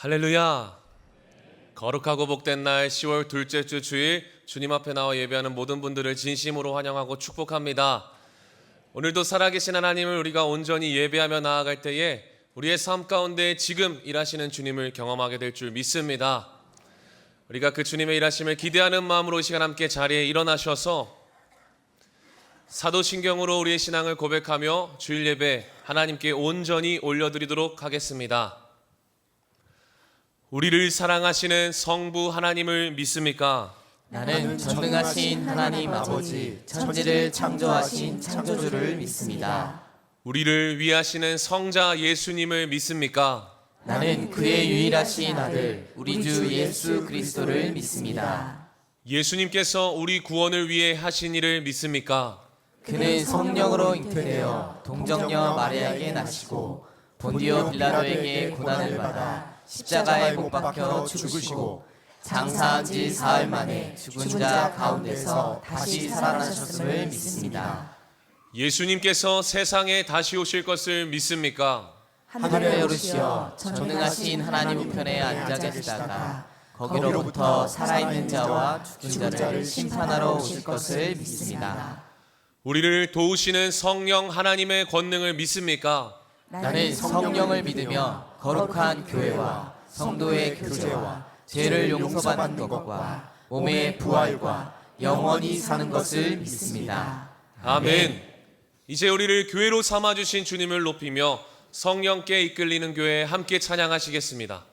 할렐루야. 거룩하고 복된 날 10월 둘째 주 주일 주님 앞에 나와 예배하는 모든 분들을 진심으로 환영하고 축복합니다. 오늘도 살아계신 하나님을 우리가 온전히 예배하며 나아갈 때에 우리의 삶 가운데 지금 일하시는 주님을 경험하게 될 줄 믿습니다. 우리가 그 주님의 일하심을 기대하는 마음으로 이 시간 함께 자리에 일어나셔서 사도신경으로 우리의 신앙을 고백하며 주일 예배 하나님께 온전히 올려드리도록 하겠습니다. 우리를 사랑하시는 성부 하나님을 믿습니까? 나는 전능하신 하나님 아버지, 천지를 창조하신 창조주를 믿습니다. 우리를 위하시는 성자 예수님을 믿습니까? 나는 그의 유일하신 아들, 우리 주 예수 그리스도를 믿습니다. 예수님께서 우리 구원을 위해 하신 일을 믿습니까? 그는 성령으로 잉태되어 동정녀 마리아에게 나시고 본디오 빌라도에게 고난을 받아 십자가에 못 박혀 죽으시고 장사한 지 사흘 만에 죽은 자 가운데서 다시 살아나셨음을 믿습니다. 예수님께서 세상에 다시 오실 것을 믿습니까? 하늘에 오르시어 전능하신 하나님 우편에 앉아 계시다가 거기로부터 살아있는 자와 죽은 자를 심판하러 오실 것을 믿습니다. 우리를 도우시는 성령 하나님의 권능을 믿습니까? 나는 성령을 믿으며 거룩한 교회와 성도의 교제와 죄를 용서받는 것과 몸의 부활과 영원히 사는 것을 믿습니다. 아멘. 이제 우리를 교회로 삼아주신 주님을 높이며 성령께 이끌리는 교회 함께 찬양하시겠습니다.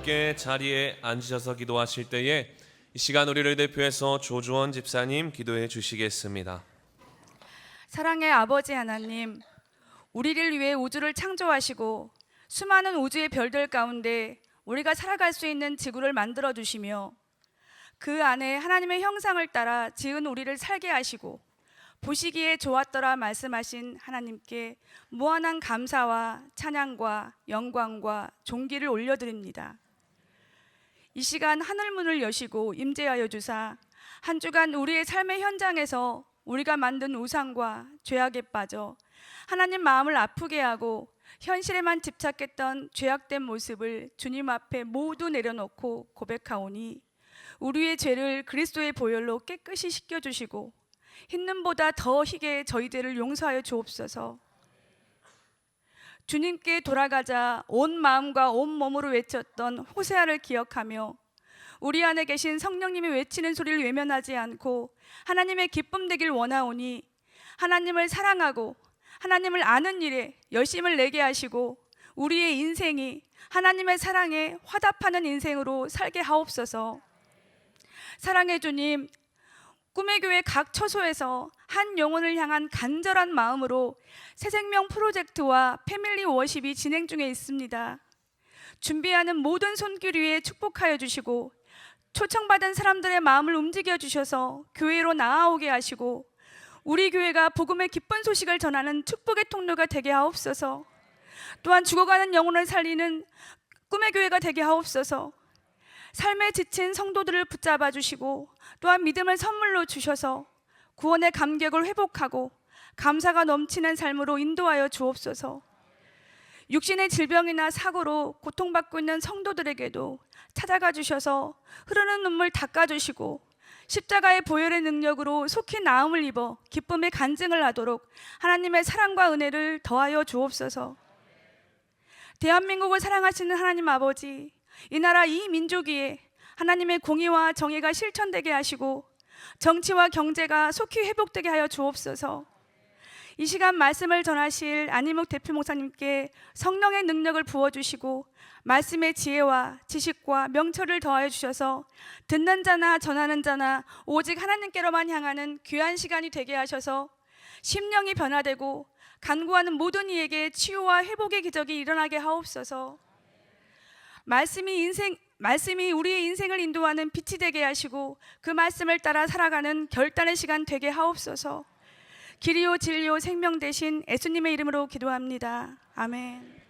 함께 자리에 앉으셔서 기도하실 때에 이 시간 우리를 대표해서 조주원 집사님 기도해 주시겠습니다. 사랑의 아버지 하나님, 우리를 위해 우주를 창조하시고 수많은 우주의 별들 가운데 우리가 살아갈 수 있는 지구를 만들어 주시며 그 안에 하나님의 형상을 따라 지은 우리를 살게 하시고 보시기에 좋았더라 말씀하신 하나님께 무한한 감사와 찬양과 영광과 존귀를 올려드립니다. 이 시간 하늘문을 여시고 임재하여 주사 한 주간 우리의 삶의 현장에서 우리가 만든 우상과 죄악에 빠져 하나님 마음을 아프게 하고 현실에만 집착했던 죄악된 모습을 주님 앞에 모두 내려놓고 고백하오니 우리의 죄를 그리스도의 보혈로 깨끗이 씻겨주시고 흰눈보다 더 희게 저희 죄를 용서하여 주옵소서. 주님께 돌아가자 온 마음과 온 몸으로 외쳤던 호세아를 기억하며 우리 안에 계신 성령님이 외치는 소리를 외면하지 않고 하나님의 기쁨 되길 원하오니 하나님을 사랑하고 하나님을 아는 일에 열심을 내게 하시고 우리의 인생이 하나님의 사랑에 화답하는 인생으로 살게 하옵소서. 사랑의 주님, 꿈의 교회 각 처소에서 한 영혼을 향한 간절한 마음으로 새생명 프로젝트와 패밀리 워십이 진행 중에 있습니다. 준비하는 모든 손길 위에 축복하여 주시고 초청받은 사람들의 마음을 움직여 주셔서 교회로 나아오게 하시고 우리 교회가 복음의 기쁜 소식을 전하는 축복의 통로가 되게 하옵소서. 또한 죽어가는 영혼을 살리는 꿈의 교회가 되게 하옵소서. 삶에 지친 성도들을 붙잡아 주시고 또한 믿음을 선물로 주셔서 구원의 감격을 회복하고 감사가 넘치는 삶으로 인도하여 주옵소서. 육신의 질병이나 사고로 고통받고 있는 성도들에게도 찾아가 주셔서 흐르는 눈물 닦아주시고 십자가의 보혈의 능력으로 속히 나음을 입어 기쁨의 간증을 하도록 하나님의 사랑과 은혜를 더하여 주옵소서. 대한민국을 사랑하시는 하나님 아버지, 이 나라 이 민족 위에 하나님의 공의와 정의가 실천되게 하시고 정치와 경제가 속히 회복되게 하여 주옵소서. 이 시간 말씀을 전하실 안희묵 대표 목사님께 성령의 능력을 부어주시고 말씀의 지혜와 지식과 명철을 더하여 주셔서 듣는 자나 전하는 자나 오직 하나님께로만 향하는 귀한 시간이 되게 하셔서 심령이 변화되고 간구하는 모든 이에게 치유와 회복의 기적이 일어나게 하옵소서. 말씀이 우리의 인생을 인도하는 빛이 되게 하시고 그 말씀을 따라 살아가는 결단의 시간 되게 하옵소서. 길이요 진리요 생명 되신 예수님의 이름으로 기도합니다. 아멘.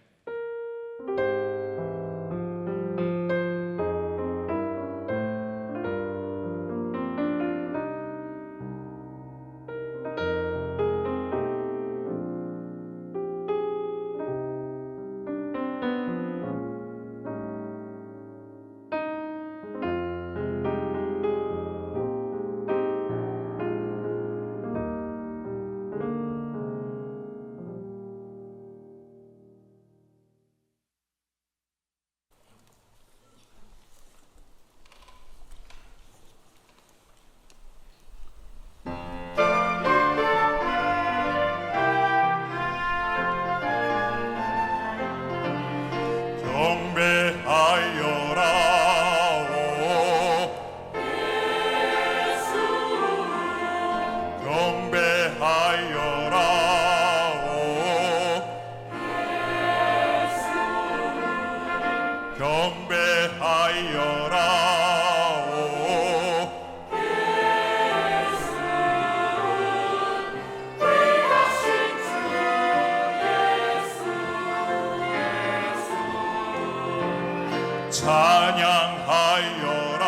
찬양하여라.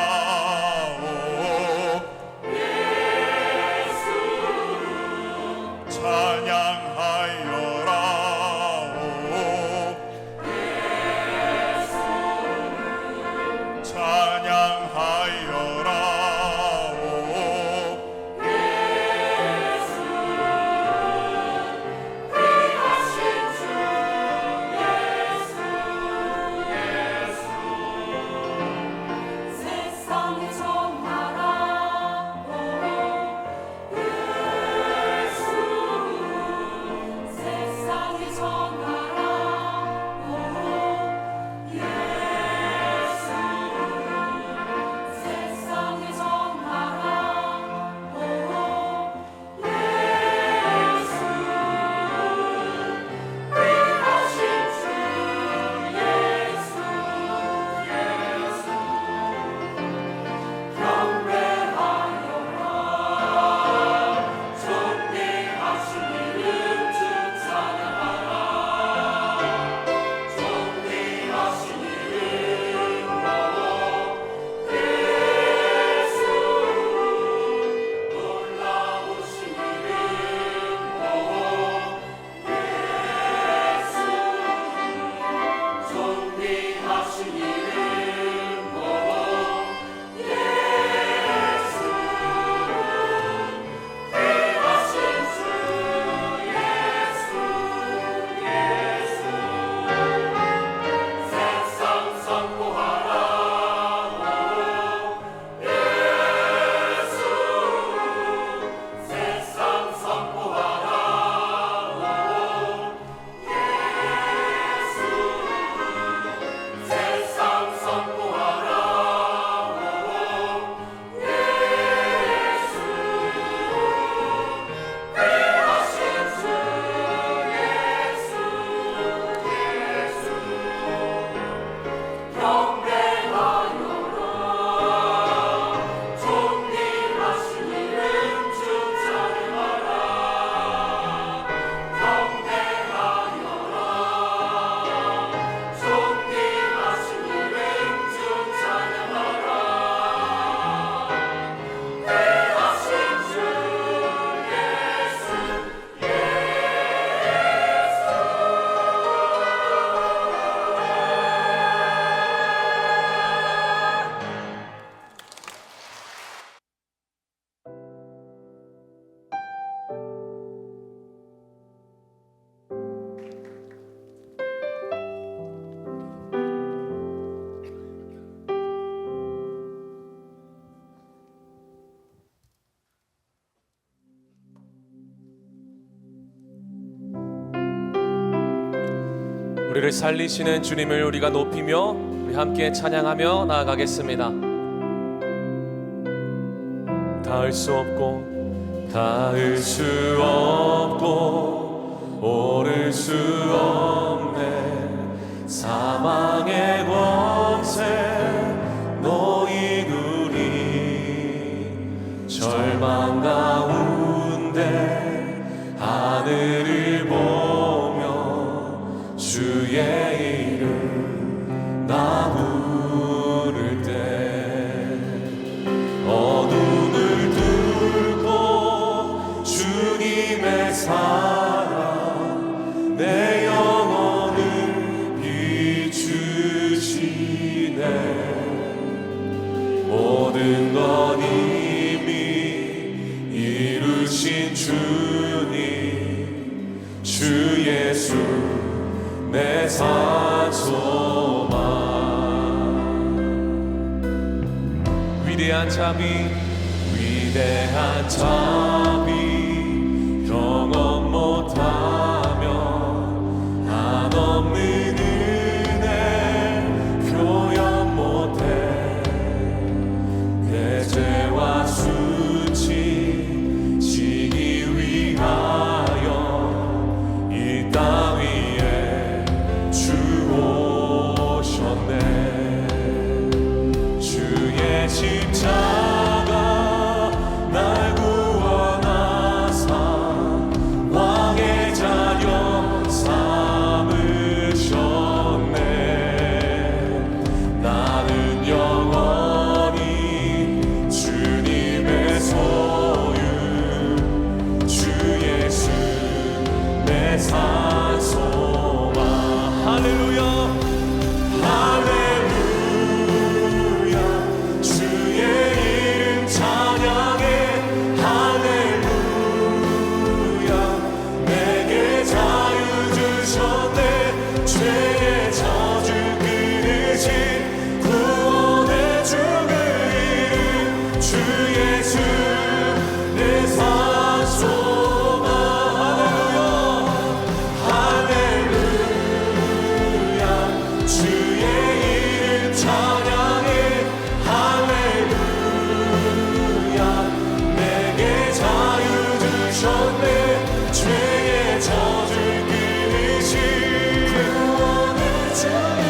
우리를 살리시는 주님을 우리가 높이며 우리 함께 찬양하며 나아가겠습니다. 닿을 수 없고 닿을 수 없고 오를 수 없네 사망의 권세 너희들이 절망 가운데 하늘을 보며 주의 이름 나 부를 때 어둠을 뚫고 주님의 사랑 내 영혼을 비추시네 모든 것 이미 이루신 주님 주 예수 내 산소망 위대한 자비 위대한 자비 경험 못하며 한없는 은혜 표현 못해 내 죄와 수치 지기 위하여 이 땅 위에 주 오셨네 주의 십자가 날 구원하사 왕의 자녀 삼으셨네 나는 영원히 주님의 소유 주 예수 내 산소망 할렐루야 할렐루야 주의 이름 찬양해 할렐루야 내게 자유 주셨네 죄의 저주 끊으신 구원의 주그 이름 주 예수 내 산소망 할렐루야 주의 이름 찬양해 할렐루야 내게 자유 주셨네 죄의 저주 끊으신 구원의 주님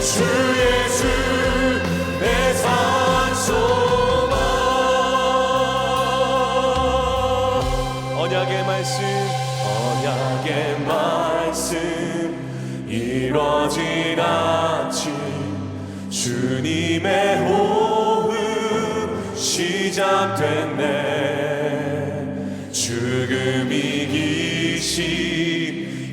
주 예수 내 산소망 언약의 말씀 이뤄진 않지 주님의 호흡 시작됐네 죽음 이기신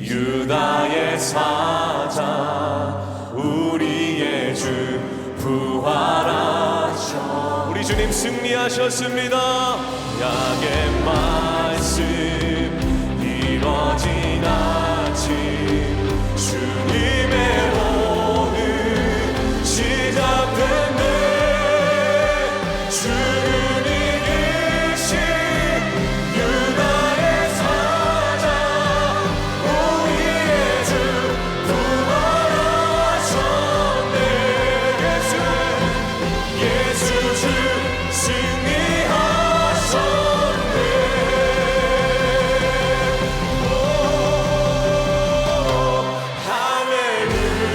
유다의 사자 우리의 주 부활하셔 우리 주님 승리하셨습니다 약의 말씀 이뤄진 않지 주님의 오늘 시작됐네 주님 이기신 유다의 사자 우리의 주 부활하셨네 예수 주 승리하셨네 할렐루야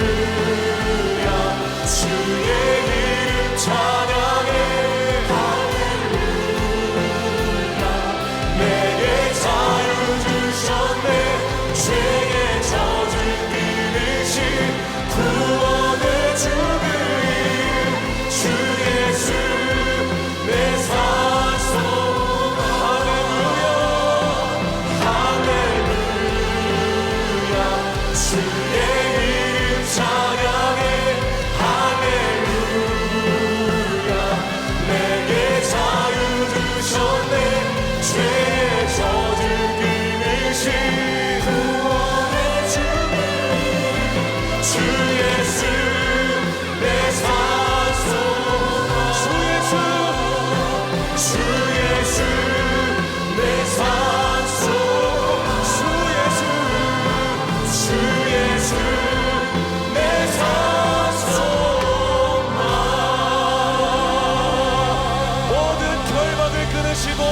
이끄시고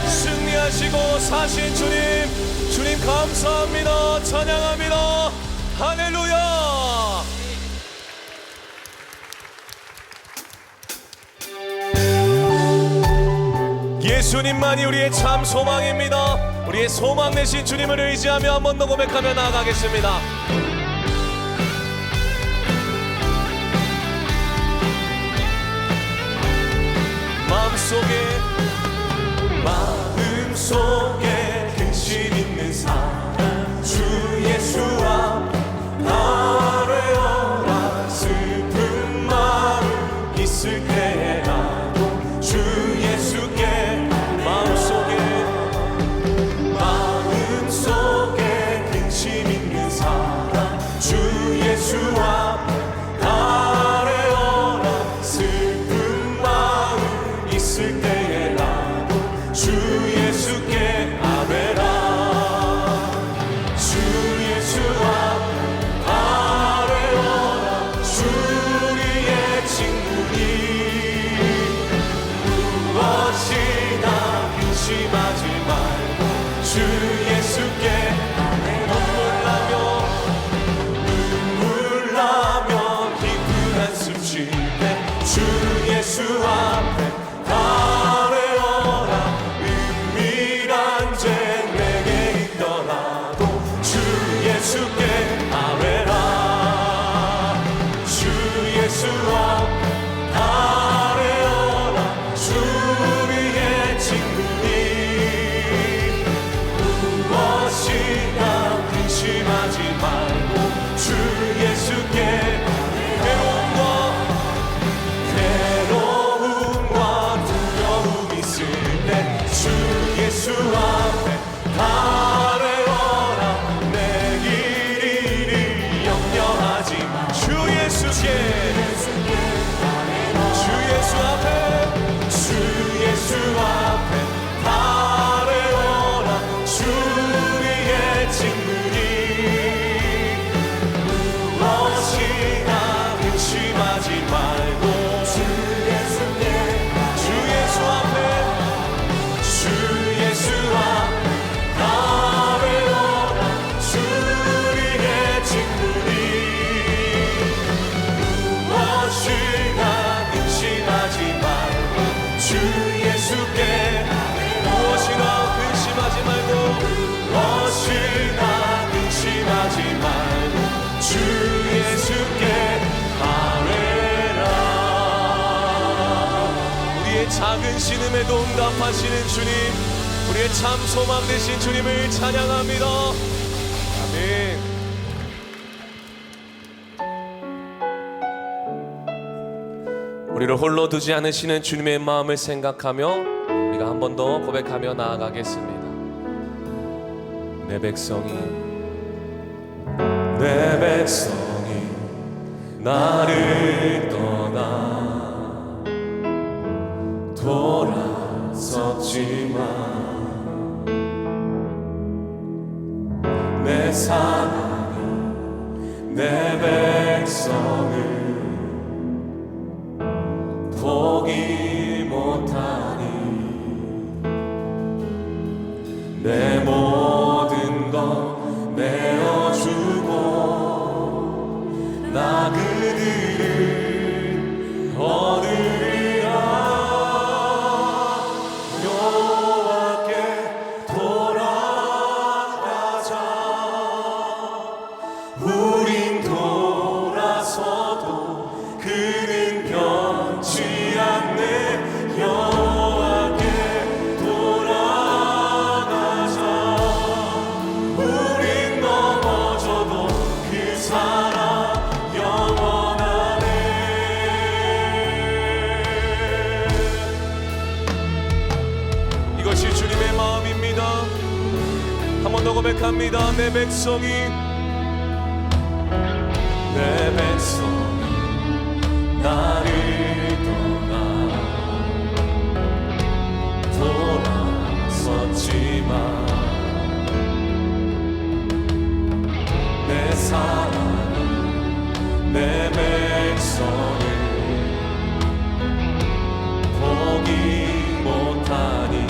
승리하시고 사신 주님 감사합니다. 찬양합니다. 할렐루야. 예수님만이 우리의 참 소망입니다. 우리의 소망 되신 주님을 의지하며 한 번 더 고백하며 나아가겠습니다. 마음속에 근심 있는 사람 주 예수 앞 아뢰어라. 슬픈 마음 있을 때라도 주 예수께 마음속에 근심 있는 사람 주 예수 앞 아뢰어라. 슬픈 마음 있을 때라도 주 예수께 아뢰라. 주 예수 앞 아뢰어라. 주리의 친구니 무엇이나 근심하지 말고 주 예수께 눈물 나며 깊은 한숨 쉴 때 주 예수 앞에 아뢰어라. 은밀한 죄 내게 있더라도 주 예수께 아뢰라. 주 예수 앞에 아뢰어라. 주리의 친구니 무엇이나 근심하지 말고 주 예수께 괴로움과 두려움 있을 때 주 예수 앞에 아뢰어라. 내 길 이리 염려하지 마. 주 예수께 주 예수 앞에 아뢰어라. 주리의 친구니 무엇이나 근심하지 말고 주 예수 앞에 아뢰어라. 주리의 친구니 무엇이나 근심하지 말고 주 예수께 무엇이나 근심하지 말고 주 예수께 아뢰라. 우리의 작은 신음에도 응답하시는 주님, 우리의 참 소망 되신 주님을 찬양합니다. 아멘. 우리를 홀로 두지 않으시는 주님의 마음을 생각하며 우리가 한 번 더 고백하며 나아가겠습니다. 내 백성이 나를 떠나 돌아섰지만 내 사랑이 내 백성을 포기 못하니 내 모든 것 내어주고 나 그들을 얻으리라. 여호와께 돌아가자. 우린 돌아서도 그는 변치 않네. 여호와께 돌아가자. 우린 넘어져도 그 사랑 영원하네. 이것이 주님의 마음입니다. 한 번 더 고백합니다. 내 백성이 나를 떠나 돌아섰지만 내 사랑은 내 백성을 포기 못하니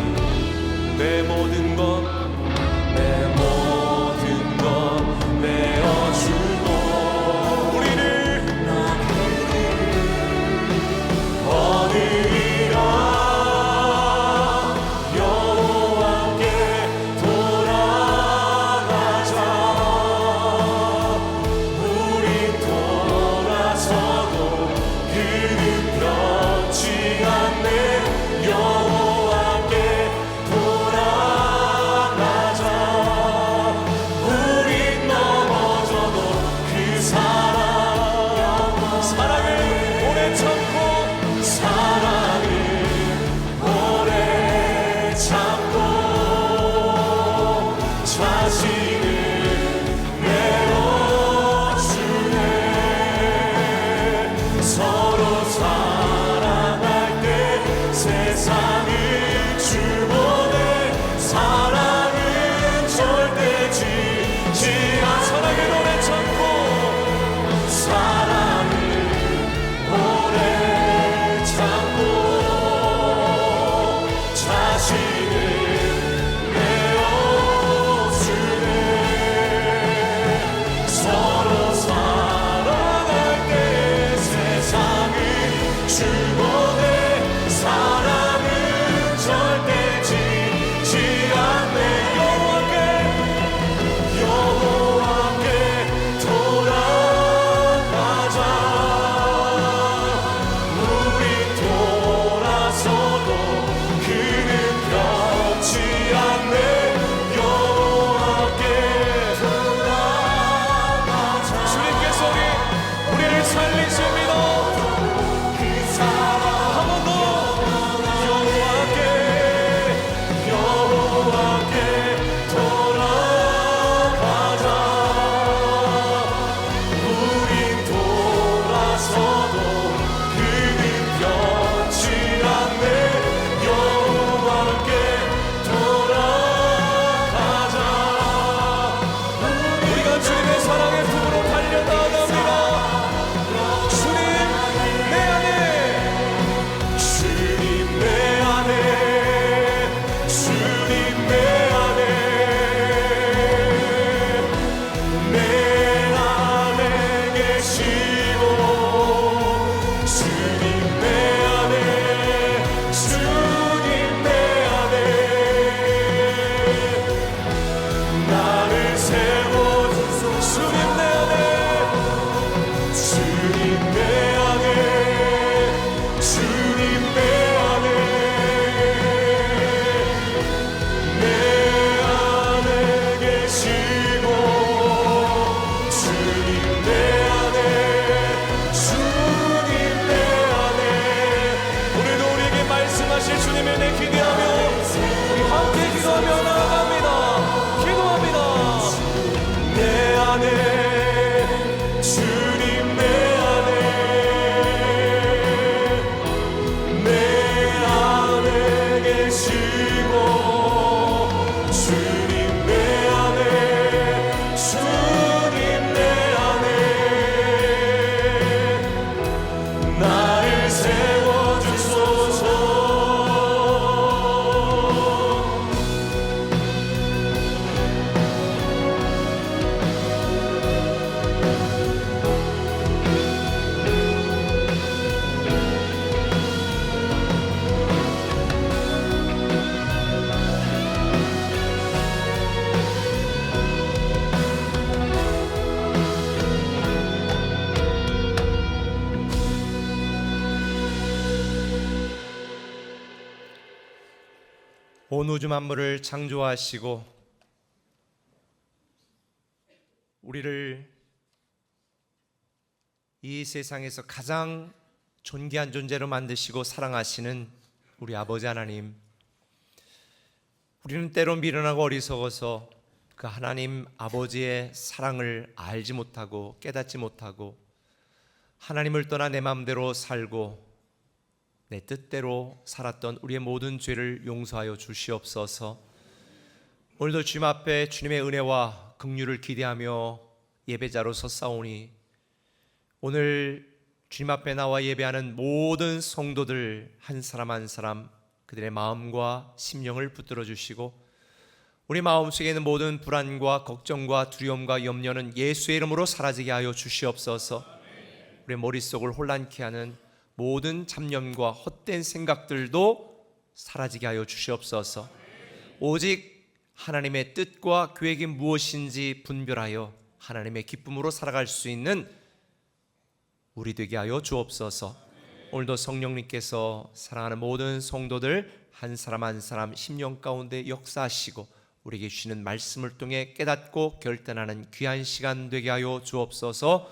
온 우주 만물을 창조하시고 우리를 이 세상에서 가장 존귀한 존재로 만드시고 사랑하시는 우리 아버지 하나님, 우리는 때로 미련하고 어리석어서 그 하나님 아버지의 사랑을 알지 못하고 깨닫지 못하고 하나님을 떠나 내 마음대로 살고 내 뜻대로 살았던 우리의 모든 죄를 용서하여 주시옵소서. 오늘도 주님 앞에 주님의 은혜와 긍휼을 기대하며 예배자로서 싸우니 오늘 주님 앞에 나와 예배하는 모든 성도들 한 사람 한 사람 그들의 마음과 심령을 붙들어 주시고 우리 마음속에 있는 모든 불안과 걱정과 두려움과 염려는 예수의 이름으로 사라지게 하여 주시옵소서. 우리 머릿속을 혼란케 하는 모든 잡념과 헛된 생각들도 사라지게 하여 주시옵소서. 오직 하나님의 뜻과 계획이 무엇인지 분별하여 하나님의 기쁨으로 살아갈 수 있는 우리 되게 하여 주옵소서. 오늘도 성령님께서 사랑하는 모든 성도들 한 사람 한 사람 심령 가운데 역사하시고 우리에게 주시는 말씀을 통해 깨닫고 결단하는 귀한 시간 되게 하여 주옵소서.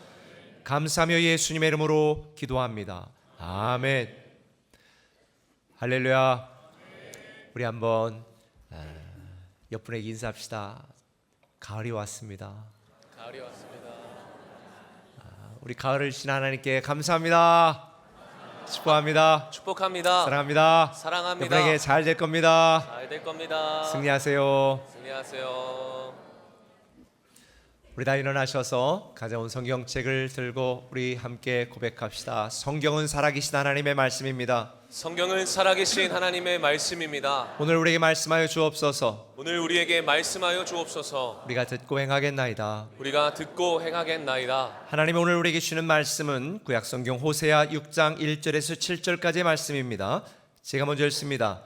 감사하며 예수님의 이름으로 기도합니다. 아멘. 할렐루야. 우리 한번 옆분에게 인사합시다. 가을이 왔습니다. 가을이 왔습니다. 우리 가을을 신 하나님께 감사합니다. 축복합니다. 축복합니다. 사랑합니다. 사랑합니다. 옆분에게 잘 될 겁니다. 잘 될 겁니다. 승리하세요. 승리하세요. 우리 다 일어나셔서 가져온 성경책을 들고 우리 함께 고백합시다. 성경은 살아계신 하나님의 말씀입니다. 성경은 살아계신 하나님의 말씀입니다. 오늘 우리에게 말씀하여 주옵소서. 오늘 우리에게 말씀하여 주옵소서. 우리가 듣고 행하겠나이다. 우리가 듣고 행하겠나이다. 하나님 오늘 우리에게 주시는 말씀은 구약성경 호세아 6장 1절에서 7절까지의 말씀입니다. 제가 먼저 읽습니다.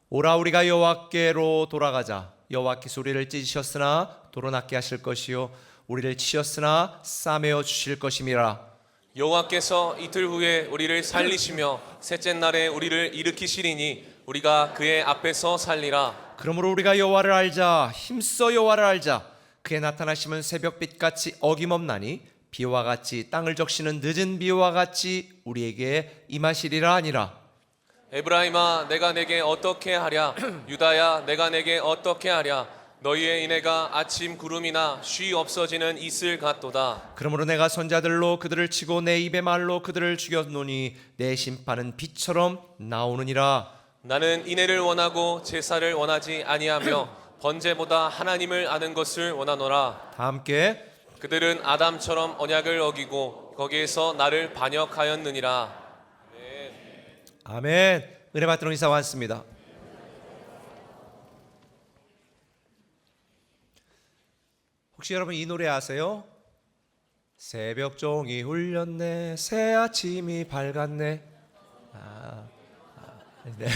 오라 우리가 여호와께로 돌아가자. 여호와께서 우리를 찢으셨으나 도로 낫게 하실 것이요 우리를 치셨으나 싸매어 주실 것임이라. 여호와께서 이틀 후에 우리를 살리시며 셋째 날에 우리를 일으키시리니 우리가 그의 앞에서 살리라. 그러므로 우리가 여호와를 알자. 힘써 여호와를 알자. 그의 나타나심은 새벽빛같이 어김없나니 비와 같이 땅을 적시는 늦은 비와 같이 우리에게 임하시리라 하니라. 에브라임아 내가 내게 어떻게 하랴. 유다야 내가 내게 어떻게 하랴. 너희의 인애가 아침 구름이나 쉬 없어지는 이슬 같도다. 그러므로 내가 선자들로 그들을 치고 내 입의 말로 그들을 죽였노니 내 심판은 빛처럼 나오느니라. 나는 인애를 원하고 제사를 원하지 아니하며 번제보다 하나님을 아는 것을 원하노라. 다 함께 그들은 아담처럼 언약을 어기고 거기에서 나를 반역하였느니라. 아멘. 은혜 받도록 인사 왔습니다. 혹시 여러분 이 노래 아세요? 새벽 종이 울렸네 새 아침이 밝았네. 네.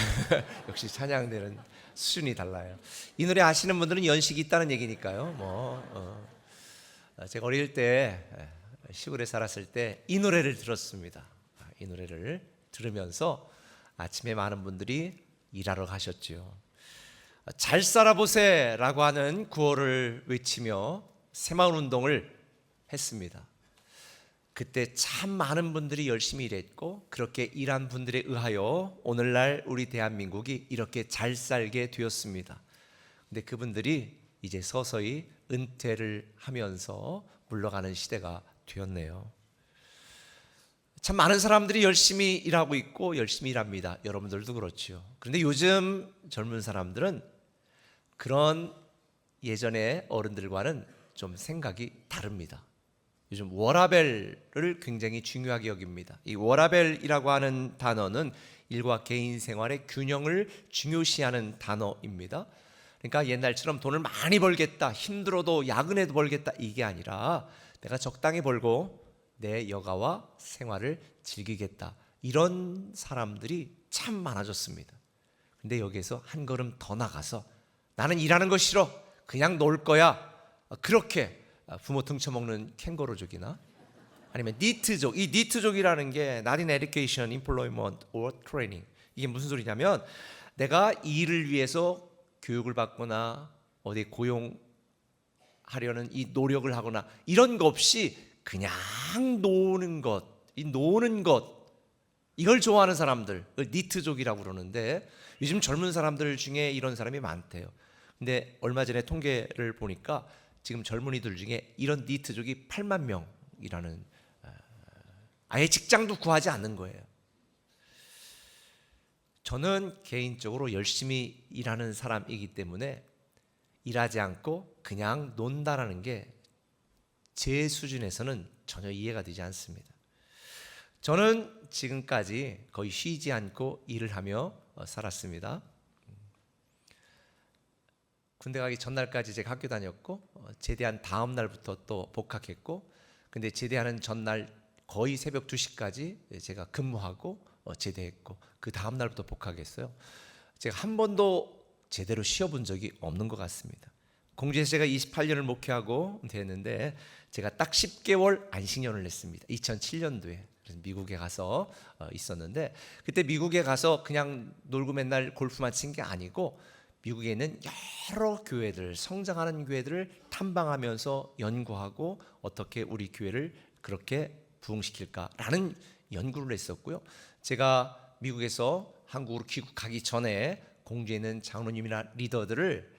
역시 찬양되는 수준이 달라요. 이 노래 아시는 분들은 연식이 있다는 얘기니까요. 제가 어릴 때 시골에 살았을 때 이 노래를 들었습니다. 이 노래를 들으면서 아침에 많은 분들이 일하러 가셨지요. 잘 살아보세라고 하는 구호를 외치며 새마을 운동을 했습니다. 그때 참 많은 분들이 열심히 일했고 그렇게 일한 분들에 의하여 오늘날 우리 대한민국이 이렇게 잘 살게 되었습니다. 근데 그분들이 이제 서서히 은퇴를 하면서 물러가는 시대가 되었네요. 참 많은 사람들이 열심히 일하고 있고 열심히 일합니다. 여러분들도 그렇지요. 그런데 요즘 젊은 사람들은 그런 예전의 어른들과는 좀 생각이 다릅니다. 요즘 워라밸을 굉장히 중요하게 여깁니다. 이 워라밸이라고 하는 단어는 일과 개인 생활의 균형을 중요시하는 단어입니다. 그러니까 옛날처럼 돈을 많이 벌겠다, 힘들어도 야근해도 벌겠다 이게 아니라 내가 적당히 벌고 내 여가와 생활을 즐기겠다. 이런 사람들이 참 많아졌습니다. 근데 여기에서 한 걸음 더 나가서 나는 일하는 거 싫어. 그냥 놀 거야. 그렇게 부모 등쳐먹는 캥거루족이나 아니면 니트족. 이 니트족이라는 게 Not in Education, Employment or Training. 이게 무슨 소리냐면 내가 일을 위해서 교육을 받거나 어디 고용하려는 이 노력을 하거나 이런 거 없이 그냥 노는 것, 이 노는 것 이걸 좋아하는 사람들, 니트족이라고 그러는데 요즘 젊은 사람들 중에 이런 사람이 많대요. 근데 얼마 전에 통계를 보니까 지금 젊은이들 중에 이런 니트족이 8만 명이라는, 아예 직장도 구하지 않는 거예요. 저는 개인적으로 열심히 일하는 사람이기 때문에 일하지 않고 그냥 논다라는 게 제 수준에서는 전혀 이해가 되지 않습니다. 저는 지금까지 거의 쉬지 않고 일을 하며 살았습니다. 군대 가기 전날까지 제가 학교 다녔고 제대한 다음 날부터 또 복학했고, 근데 제대하는 전날 거의 새벽 2시까지 제가 근무하고 제대했고 그 다음 날부터 복학했어요. 제가 한 번도 제대로 쉬어본 적이 없는 것 같습니다. 공주에서 제가 28년을 목회하고 됐는데 제가 딱 10개월 안식년을 냈습니다. 2007년도에. 그래서 미국에 가서 있었는데 그때 미국에 가서 그냥 놀고 맨날 골프만 친 게 아니고 미국에 있는 여러 교회들, 성장하는 교회들을 탐방하면서 연구하고 어떻게 우리 교회를 그렇게 부흥시킬까라는 연구를 했었고요. 제가 미국에서 한국으로 귀국하기 전에 공주에 있는 장로님이나 리더들을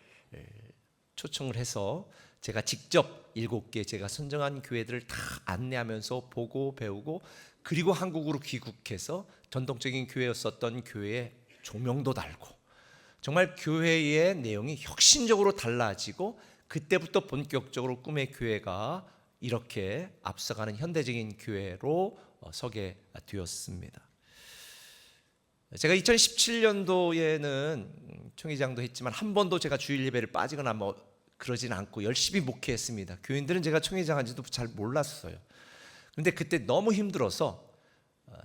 초청을 해서 제가 직접 7개 제가 선정한 교회들을 다 안내하면서 보고 배우고, 그리고 한국으로 귀국해서 전통적인 교회였었던 교회에 조명도 달고 정말 교회의 내용이 혁신적으로 달라지고 그때부터 본격적으로 꿈의 교회가 이렇게 앞서가는 현대적인 교회로 서게 되었습니다. 제가 2017년도에는 총회장도 했지만 한 번도 제가 주일 예배를 빠지거나 그러진 않고 열심히 목회했습니다. 교인들은 제가 총회장 한지도 잘 몰랐어요. 그런데 그때 너무 힘들어서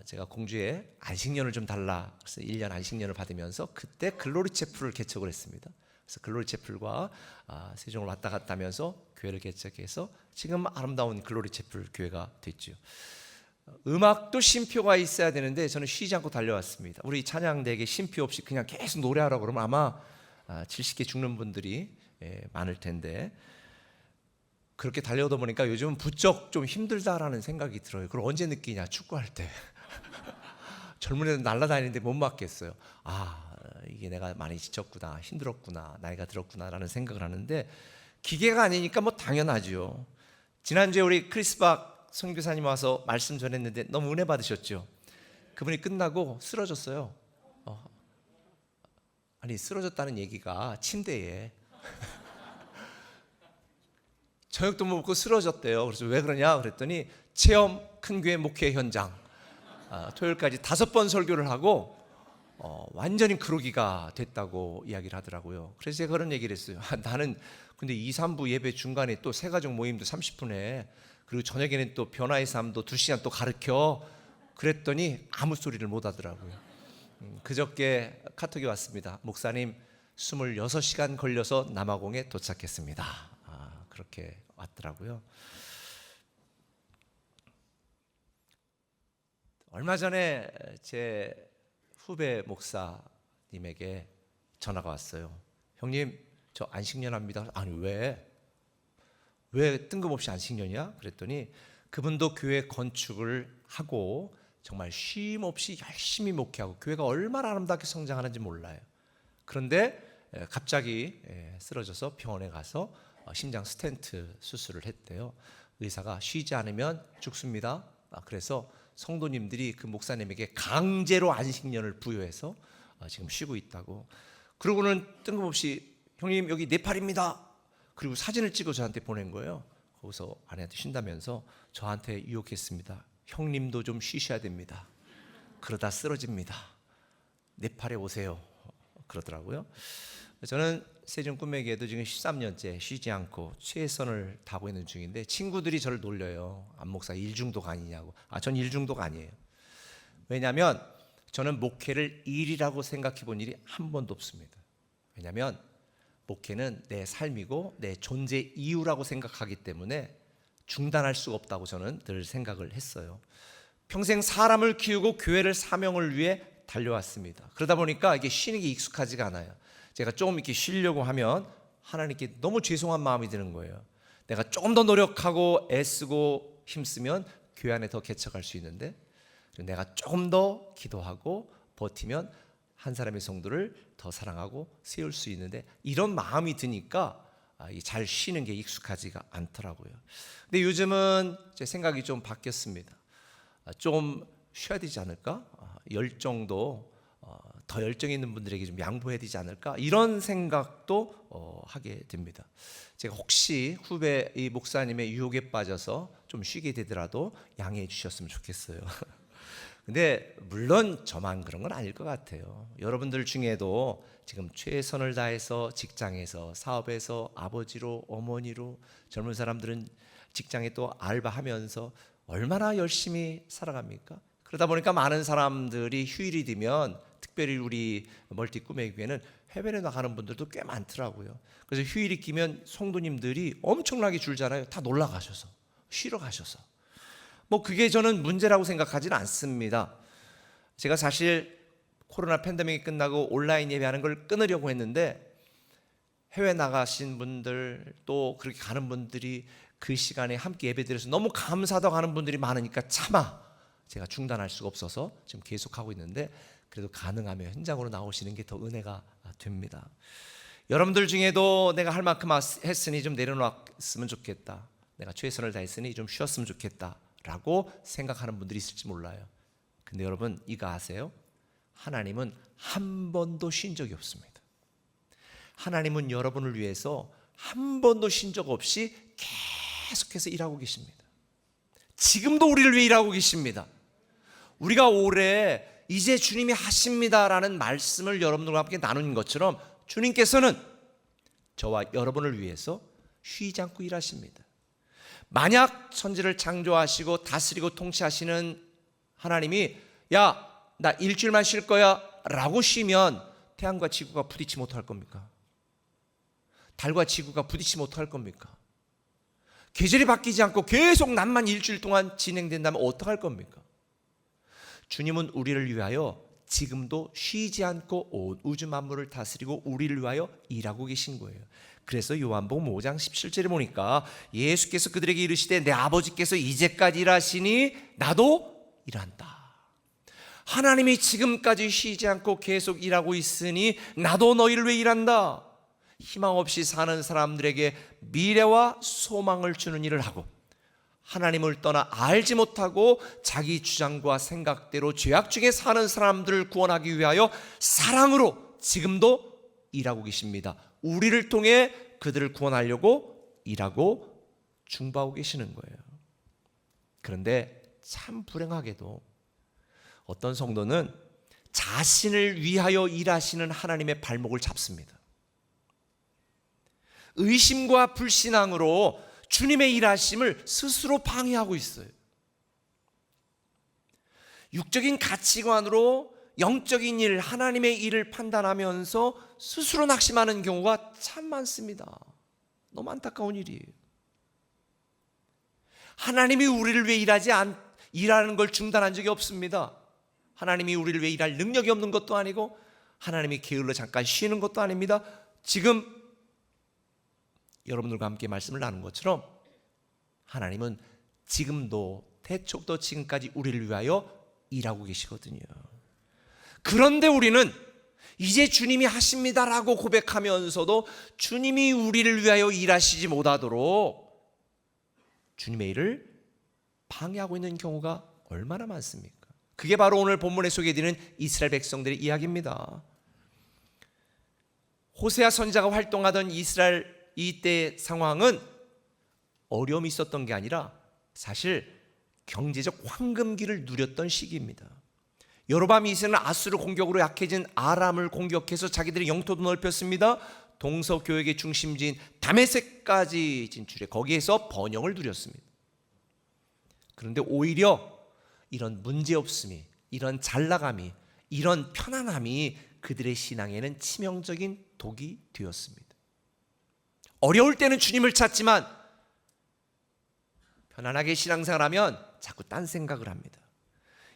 제가 공주에 안식년을 좀 달라 그래서 1년 안식년을 받으면서 그때 글로리 채플을 개척을 했습니다. 그래서 글로리 채플과 세종을 왔다 갔다 하면서 교회를 개척해서 지금 아름다운 글로리 채플 교회가 됐죠. 음악도 쉼표가 있어야 되는데 저는 쉬지 않고 달려왔습니다. 우리 찬양대에게 쉼표 없이 그냥 계속 노래하라고 그러면 아마 70개 죽는 분들이 많을 텐데 그렇게 달려오다 보니까 요즘은 부쩍 좀 힘들다라는 생각이 들어요. 그걸 언제 느끼냐? 축구할 때 젊은 애들 날아다니는데 못 맞겠어요. 이게 내가 많이 지쳤구나, 힘들었구나, 나이가 들었구나라는 생각을 하는데 기계가 아니니까 당연하죠. 지난주에 우리 크리스박 선교사님 와서 말씀 전했는데 너무 은혜 받으셨죠. 그분이 끝나고 쓰러졌어요. 아니 쓰러졌다는 얘기가 침대에 저녁도 못 먹고 쓰러졌대요. 그래서 왜 그러냐 그랬더니 체험 큰 교회 목회 현장 토요일까지 5번 설교를 하고 완전히 그러기가 됐다고 이야기를 하더라고요. 그래서 제가 그런 얘기를 했어요. 나는 근데 2, 3부 예배 중간에 또 새가족 모임도 30분에 그리고 저녁에는 또 변화의 삶도 2시간 또 가르쳐 그랬더니 아무 소리를 못 하더라고요. 그저께 카톡이 왔습니다. 목사님 26시간 걸려서 남아공에 도착했습니다. 그렇게 왔더라고요. 얼마 전에 제 후배 목사님에게 전화가 왔어요. 형님 저 안식년 합니다. 아니 왜 뜬금없이 안식년이야? 그랬더니 그분도 교회 건축을 하고 정말 쉼 없이 열심히 목회하고 교회가 얼마나 아름답게 성장하는지 몰라요. 그런데 갑자기 쓰러져서 병원에 가서 심장 스텐트 수술을 했대요. 의사가 쉬지 않으면 죽습니다. 그래서 성도님들이 그 목사님에게 강제로 안식년을 부여해서 지금 쉬고 있다고. 그러고는 뜬금없이 형님 여기 네팔입니다. 그리고 사진을 찍어 저한테 보낸 거예요. 거기서 아내한테 쉰다면서 저한테 유혹했습니다. 형님도 좀 쉬셔야 됩니다. 그러다 쓰러집니다. 네팔에 오세요. 그러더라고요. 저는 세종 꿈의 교회도 지금 13년째 쉬지 않고 최선을 다하고 있는 중인데 친구들이 저를 놀려요. 안 목사 일중독 아니냐고. 전 일중독 아니에요. 왜냐하면 저는 목회를 일이라고 생각해 본 일이 한 번도 없습니다. 왜냐하면 목회는 내 삶이고 내 존재 이유라고 생각하기 때문에 중단할 수가 없다고 저는 늘 생각을 했어요. 평생 사람을 키우고 교회를 사명을 위해 달려왔습니다. 그러다 보니까 이게 쉬는 게 익숙하지가 않아요. 제가 조금 이렇게 쉬려고 하면 하나님께 너무 죄송한 마음이 드는 거예요. 내가 조금 더 노력하고 애쓰고 힘쓰면 교회 안에 더 개척할 수 있는데 내가 조금 더 기도하고 버티면 한 사람의 성도를 더 사랑하고 세울 수 있는데 이런 마음이 드니까 잘 쉬는 게 익숙하지가 않더라고요. 근데 요즘은 제 생각이 좀 바뀌었습니다. 좀 쉬어야 되지 않을까? 열정도 더 열정 있는 분들에게 좀 양보해야 되지 않을까? 이런 생각도 하게 됩니다. 제가 혹시 후배 이 목사님의 유혹에 빠져서 좀 쉬게 되더라도 양해해 주셨으면 좋겠어요. 근데 물론 저만 그런 건 아닐 것 같아요. 여러분들 중에도 지금 최선을 다해서 직장에서 사업에서 아버지로 어머니로 젊은 사람들은 직장에 또 알바하면서 얼마나 열심히 살아갑니까? 그러다 보니까 많은 사람들이 휴일이 되면 특별히 우리 멀티 꿈의 교회는 해외에 나가는 분들도 꽤 많더라고요. 그래서 휴일이 끼면 성도님들이 엄청나게 줄잖아요. 다 놀러 가셔서 쉬러 가셔서 그게 저는 문제라고 생각하지는 않습니다. 제가 사실 코로나 팬데믹이 끝나고 온라인 예배하는 걸 끊으려고 했는데 해외 나가신 분들 또 그렇게 가는 분들이 그 시간에 함께 예배드려서 너무 감사하다고 하는 분들이 많으니까 차마 제가 중단할 수가 없어서 지금 계속하고 있는데 그래도 가능하면 현장으로 나오시는 게 더 은혜가 됩니다. 여러분들 중에도 내가 할 만큼 했으니 좀 내려놨으면 좋겠다. 내가 최선을 다했으니 좀 쉬었으면 좋겠다 라고 생각하는 분들이 있을지 몰라요. 근데 여러분 이거 아세요? 하나님은 한 번도 쉰 적이 없습니다. 하나님은 여러분을 위해서 한 번도 쉰 적 없이 계속해서 일하고 계십니다. 지금도 우리를 위해 일하고 계십니다. 우리가 올해 이제 주님이 하십니다라는 말씀을 여러분들과 함께 나눈 것처럼 주님께서는 저와 여러분을 위해서 쉬지 않고 일하십니다. 만약 천지를 창조하시고 다스리고 통치하시는 하나님이 야, 나 일주일만 쉴 거야 라고 쉬면 태양과 지구가 부딪지 못할 겁니까? 달과 지구가 부딪지 못할 겁니까? 계절이 바뀌지 않고 계속 낮만 일주일 동안 진행된다면 어떡할 겁니까? 주님은 우리를 위하여 지금도 쉬지 않고 온 우주 만물을 다스리고 우리를 위하여 일하고 계신 거예요. 그래서 요한복음 5장 17절에 보니까 예수께서 그들에게 이르시되 내 아버지께서 이제까지 일하시니 나도 일한다. 하나님이 지금까지 쉬지 않고 계속 일하고 있으니 나도 너희를 위해 일한다. 희망 없이 사는 사람들에게 미래와 소망을 주는 일을 하고 하나님을 떠나 알지 못하고 자기 주장과 생각대로 죄악 중에 사는 사람들을 구원하기 위하여 사랑으로 지금도 일하고 계십니다. 우리를 통해 그들을 구원하려고 일하고 중보하고 계시는 거예요. 그런데 참 불행하게도 어떤 성도는 자신을 위하여 일하시는 하나님의 발목을 잡습니다. 의심과 불신앙으로 주님의 일하심을 스스로 방해하고 있어요. 육적인 가치관으로 영적인 일, 하나님의 일을 판단하면서 스스로 낙심하는 경우가 참 많습니다. 너무 안타까운 일이에요. 하나님이 우리를 위해 일하는 걸 중단한 적이 없습니다. 하나님이 우리를 위해 일할 능력이 없는 것도 아니고 하나님이 게을러 잠깐 쉬는 것도 아닙니다. 지금 여러분들과 함께 말씀을 나눈 것처럼 하나님은 지금도 태초부터 지금까지 우리를 위하여 일하고 계시거든요. 그런데 우리는 이제 주님이 하십니다라고 고백하면서도 주님이 우리를 위하여 일하시지 못하도록 주님의 일을 방해하고 있는 경우가 얼마나 많습니까? 그게 바로 오늘 본문에 소개해드리는 이스라엘 백성들의 이야기입니다. 호세아 선지자가 활동하던 이스라엘 이때 상황은 어려움이 있었던 게 아니라 사실 경제적 황금기를 누렸던 시기입니다. 여로보암 2세는 아수르 공격으로 약해진 아람을 공격해서 자기들의 영토도 넓혔습니다. 동서교역의 중심지인 다메섹까지 진출해 거기에서 번영을 누렸습니다. 그런데 오히려 이런 문제없음이, 이런 잘나감이, 이런 편안함이 그들의 신앙에는 치명적인 독이 되었습니다. 어려울 때는 주님을 찾지만 편안하게 신앙생활하면 자꾸 딴 생각을 합니다.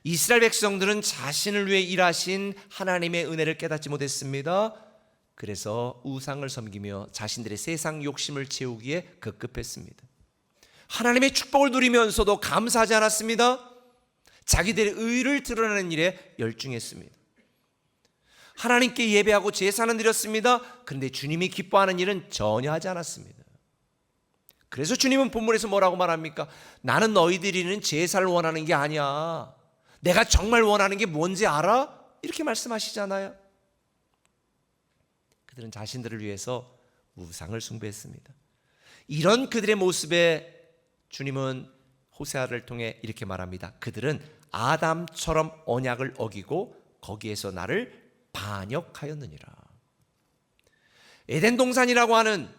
이스라엘 백성들은 자신을 위해 일하신 하나님의 은혜를 깨닫지 못했습니다. 그래서 우상을 섬기며 자신들의 세상 욕심을 채우기에 급급했습니다. 하나님의 축복을 누리면서도 감사하지 않았습니다. 자기들의 의를 드러내는 일에 열중했습니다. 하나님께 예배하고 제사는 드렸습니다. 그런데 주님이 기뻐하는 일은 전혀 하지 않았습니다. 그래서 주님은 본문에서 뭐라고 말합니까? 나는 너희들이 있는 제사를 원하는 게 아니야. 내가 정말 원하는 게 뭔지 알아? 이렇게 말씀하시잖아요. 그들은 자신들을 위해서 우상을 숭배했습니다. 이런 그들의 모습에 주님은 호세아를 통해 이렇게 말합니다. 그들은 아담처럼 언약을 어기고 거기에서 나를 반역하였느니라. 에덴 동산이라고 하는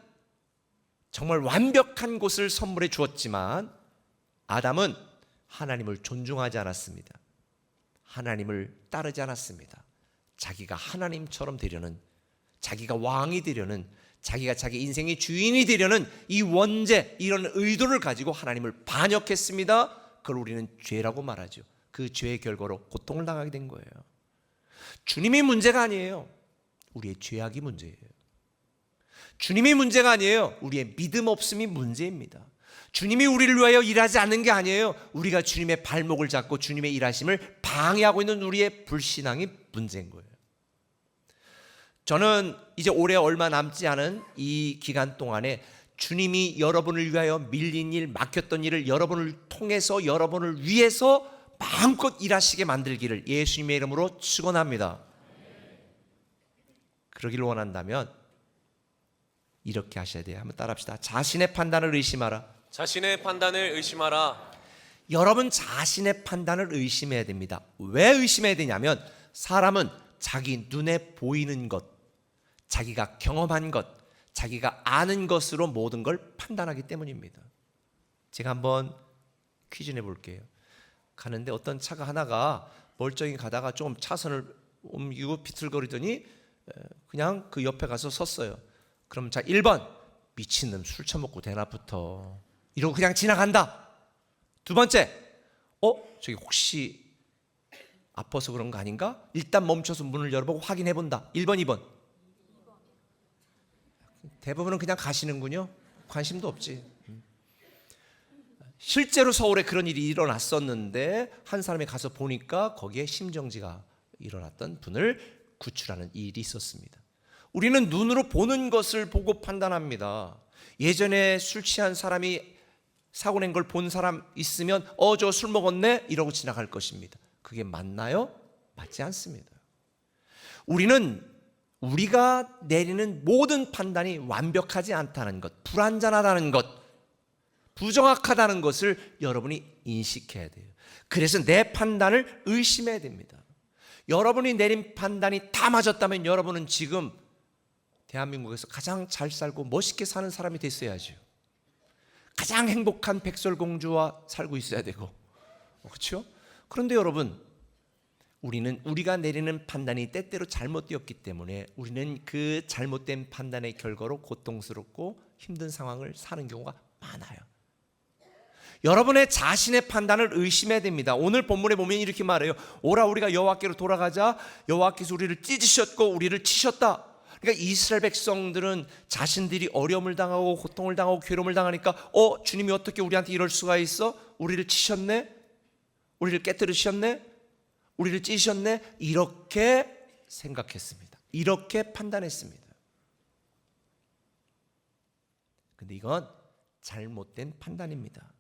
정말 완벽한 곳을 선물해 주었지만 아담은 하나님을 존중하지 않았습니다. 하나님을 따르지 않았습니다. 자기가 하나님처럼 되려는, 자기가 왕이 되려는, 자기가 자기 인생의 주인이 되려는 이 원죄, 이런 의도를 가지고 하나님을 반역했습니다. 그걸 우리는 죄라고 말하죠. 그 죄의 결과로 고통을 당하게 된 거예요. 주님이 문제가 아니에요. 우리의 죄악이 문제예요. 주님이 문제가 아니에요. 우리의 믿음 없음이 문제입니다. 주님이 우리를 위하여 일하지 않는 게 아니에요. 우리가 주님의 발목을 잡고 주님의 일하심을 방해하고 있는 우리의 불신앙이 문제인 거예요. 저는 이제 올해 얼마 남지 않은 이 기간 동안에 주님이 여러분을 위하여 밀린 일, 막혔던 일을 여러분을 통해서, 여러분을 위해서 마음껏 일하시게 만들기를 예수님의 이름으로 축원합니다. 그러기를 원한다면 이렇게 하셔야 돼요. 한번 따라합시다. 자신의 판단을 의심하라. 자신의 판단을 의심하라. 여러분 자신의 판단을 의심해야 됩니다. 왜 의심해야 되냐면 사람은 자기 눈에 보이는 것, 자기가 경험한 것, 자기가 아는 것으로 모든 걸 판단하기 때문입니다. 제가 한번 퀴즈 내볼게요. 가는데 어떤 차가 하나가 멀쩡히 가다가 좀 차선을 옮기고 비틀거리더니 그냥 그 옆에 가서 섰어요. 그럼 자 1번 미친놈 술 처먹고 대낮부터 이러고 그냥 지나간다. 두 번째 저기 혹시 아파서 그런 거 아닌가? 일단 멈춰서 문을 열어보고 확인해 본다. 1번 2번 대부분은 그냥 가시는군요. 관심도 없지. 실제로 서울에 그런 일이 일어났었는데 한 사람이 가서 보니까 거기에 심정지가 일어났던 분을 구출하는 일이 있었습니다. 우리는 눈으로 보는 것을 보고 판단합니다. 예전에 술 취한 사람이 사고 낸 걸 본 사람 있으면 저 술 먹었네 이러고 지나갈 것입니다. 그게 맞나요? 맞지 않습니다. 우리가 내리는 모든 판단이 완벽하지 않다는 것, 불완전하다는 것, 부정확하다는 것을 여러분이 인식해야 돼요. 그래서 내 판단을 의심해야 됩니다. 여러분이 내린 판단이 다 맞았다면 여러분은 지금 대한민국에서 가장 잘 살고 멋있게 사는 사람이 됐어야죠. 가장 행복한 백설공주와 살고 있어야 되고, 그렇죠? 그런데 여러분, 우리가 내리는 판단이 때때로 잘못되었기 때문에 우리는 그 잘못된 판단의 결과로 고통스럽고 힘든 상황을 사는 경우가 많아요. 여러분의 자신의 판단을 의심해야 됩니다. 오늘 본문에 보면 이렇게 말해요. 오라 우리가 여호와께로 돌아가자. 여호와께서 우리를 찢으셨고 우리를 치셨다. 그러니까 이스라엘 백성들은 자신들이 어려움을 당하고 고통을 당하고 괴로움을 당하니까 주님이 어떻게 우리한테 이럴 수가 있어? 우리를 치셨네? 우리를 깨뜨리셨네? 우리를 찢으셨네? 이렇게 생각했습니다. 이렇게 판단했습니다. 근데 이건 잘못된 판단입니다.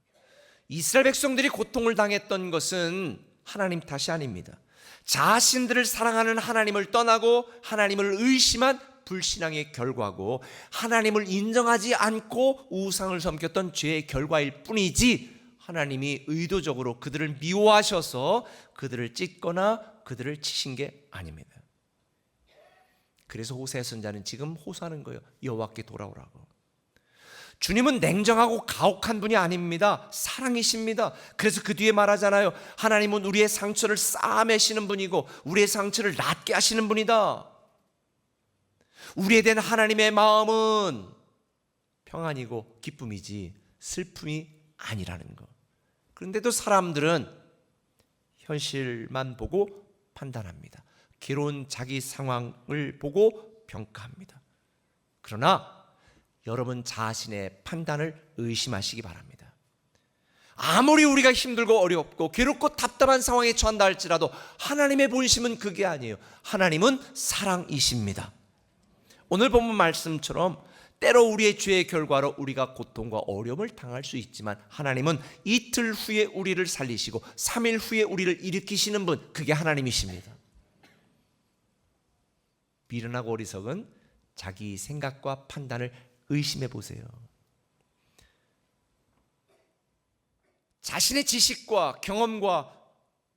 이스라엘 백성들이 고통을 당했던 것은 하나님 탓이 아닙니다. 자신들을 사랑하는 하나님을 떠나고 하나님을 의심한 불신앙의 결과고 하나님을 인정하지 않고 우상을 섬겼던 죄의 결과일 뿐이지 하나님이 의도적으로 그들을 미워하셔서 그들을 찢거나 그들을 치신 게 아닙니다. 그래서 호세아 선지자는 지금 호소하는 거예요. 여호와께 돌아오라고. 주님은 냉정하고 가혹한 분이 아닙니다. 사랑이십니다. 그래서 그 뒤에 말하잖아요. 하나님은 우리의 상처를 싸매시는 분이고 우리의 상처를 낫게 하시는 분이다. 우리에 대한 하나님의 마음은 평안이고 기쁨이지 슬픔이 아니라는 것. 그런데도 사람들은 현실만 보고 판단합니다. 괴로운 자기 상황을 보고 평가합니다. 그러나 여러분 자신의 판단을 의심하시기 바랍니다. 아무리 우리가 힘들고 어렵고 괴롭고 답답한 상황에 처한다 할지라도 하나님의 본심은 그게 아니에요. 하나님은 사랑이십니다. 오늘 본문 말씀처럼 때로 우리의 죄의 결과로 우리가 고통과 어려움을 당할 수 있지만 하나님은 이틀 후에 우리를 살리시고 3일 후에 우리를 일으키시는 분, 그게 하나님이십니다. 미련하고 어리석은 자기 생각과 판단을 의심해 보세요. 자신의 지식과 경험과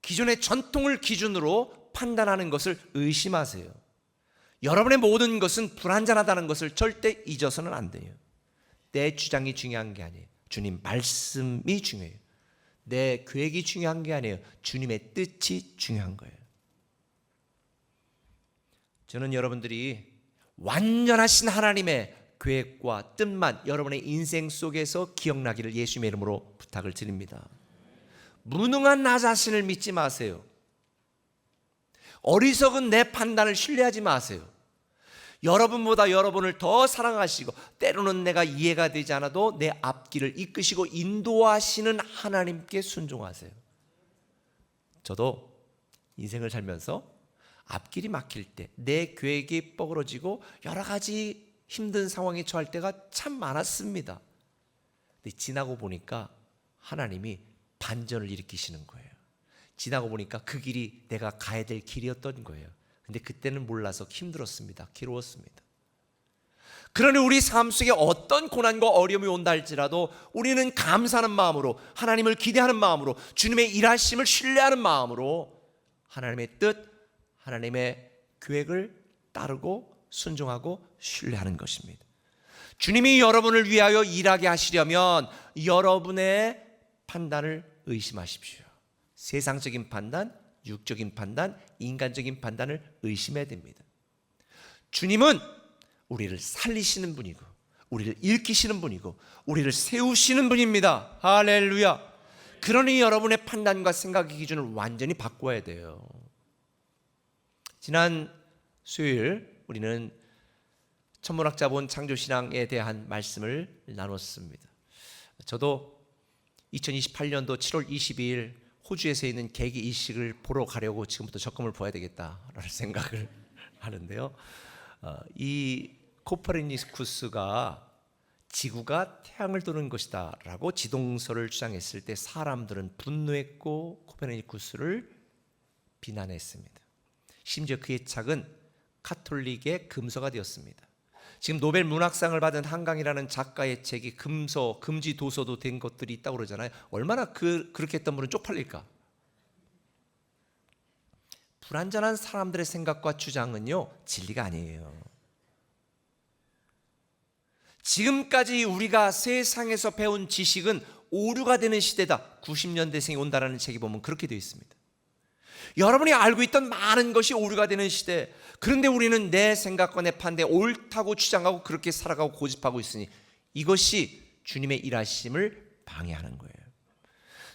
기존의 전통을 기준으로 판단하는 것을 의심하세요. 여러분의 모든 것은 불완전하다는 것을 절대 잊어서는 안 돼요. 내 주장이 중요한 게 아니에요. 주님 말씀이 중요해요. 내 계획이 중요한 게 아니에요. 주님의 뜻이 중요한 거예요. 저는 여러분들이 완전하신 하나님의 계획과 뜻만 여러분의 인생 속에서 기억나기를 예수님의 이름으로 부탁을 드립니다. 무능한 나 자신을 믿지 마세요. 어리석은 내 판단을 신뢰하지 마세요. 여러분보다 여러분을 더 사랑하시고 때로는 내가 이해가 되지 않아도 내 앞길을 이끄시고 인도하시는 하나님께 순종하세요. 저도 인생을 살면서 앞길이 막힐 때 내 계획이 뻐그러지고 여러 가지 힘든 상황에 처할 때가 참 많았습니다. 근데 지나고 보니까 하나님이 반전을 일으키시는 거예요. 지나고 보니까 그 길이 내가 가야 될 길이었던 거예요. 근데 그때는 몰라서 힘들었습니다. 괴로웠습니다. 그러니 우리 삶 속에 어떤 고난과 어려움이 온다 할지라도 우리는 감사하는 마음으로, 하나님을 기대하는 마음으로, 주님의 일하심을 신뢰하는 마음으로 하나님의 뜻, 하나님의 계획을 따르고 순종하고 신뢰하는 것입니다. 주님이 여러분을 위하여 일하게 하시려면 여러분의 판단을 의심하십시오. 세상적인 판단, 육적인 판단, 인간적인 판단을 의심해야 됩니다. 주님은 우리를 살리시는 분이고, 우리를 일으키시는 분이고, 우리를 세우시는 분입니다. 할렐루야. 그러니 여러분의 판단과 생각의 기준을 완전히 바꿔야 돼요. 지난 수요일 우리는 천문학자본 창조신앙에 대한 말씀을 나눴습니다. 저도 2028년도 7월 22일 호주에서 있는 개기 이식을 보러 가려고 지금부터 적금을 부어야 되겠다라는 생각을 하는데요. 이 코퍼니쿠스가 지구가 태양을 도는 것이다 라고 지동설을 주장했을 때 사람들은 분노했고 코퍼니쿠스를 비난했습니다. 심지어 그의 책은 카톨릭의 금서가 되었습니다. 지금 노벨 문학상을 받은 한강이라는 작가의 책이 금서, 금지 도서도 된 것들이 있다고 그러잖아요. 얼마나 그렇게 했던 분은 쪽팔릴까? 불완전한 사람들의 생각과 주장은요, 진리가 아니에요. 지금까지 우리가 세상에서 배운 지식은 오류가 되는 시대다. 90년대생이 온다라는 책이 보면 그렇게 되어 있습니다. 여러분이 알고 있던 많은 것이 오류가 되는 시대. 그런데 우리는 내 생각과 내 판단에 옳다고 주장하고 그렇게 살아가고 고집하고 있으니 이것이 주님의 일하심을 방해하는 거예요.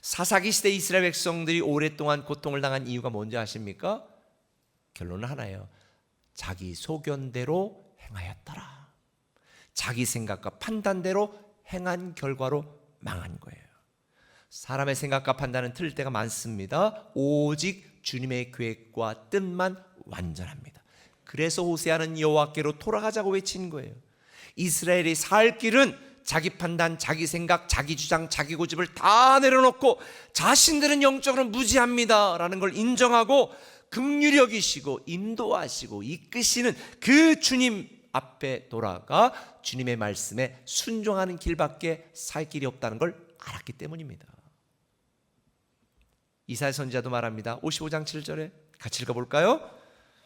사사기 시대 이스라엘 백성들이 오랫동안 고통을 당한 이유가 뭔지 아십니까? 결론은 하나예요. 자기 소견대로 행하였더라. 자기 생각과 판단대로 행한 결과로 망한 거예요. 사람의 생각과 판단은 틀릴 때가 많습니다. 오직 주님의 계획과 뜻만 완전합니다. 그래서 호세아는 여호와께로 돌아가자고 외친 거예요. 이스라엘이 살 길은 자기 판단, 자기 생각, 자기 주장, 자기 고집을 다 내려놓고 자신들은 영적으로 무지합니다 라는 걸 인정하고 긍휼히 여기시고 인도하시고 이끄시는 그 주님 앞에 돌아가 주님의 말씀에 순종하는 길밖에 살 길이 없다는 걸 알았기 때문입니다. 이사야 선지자도 말합니다. 55장 7절에 같이 읽어볼까요?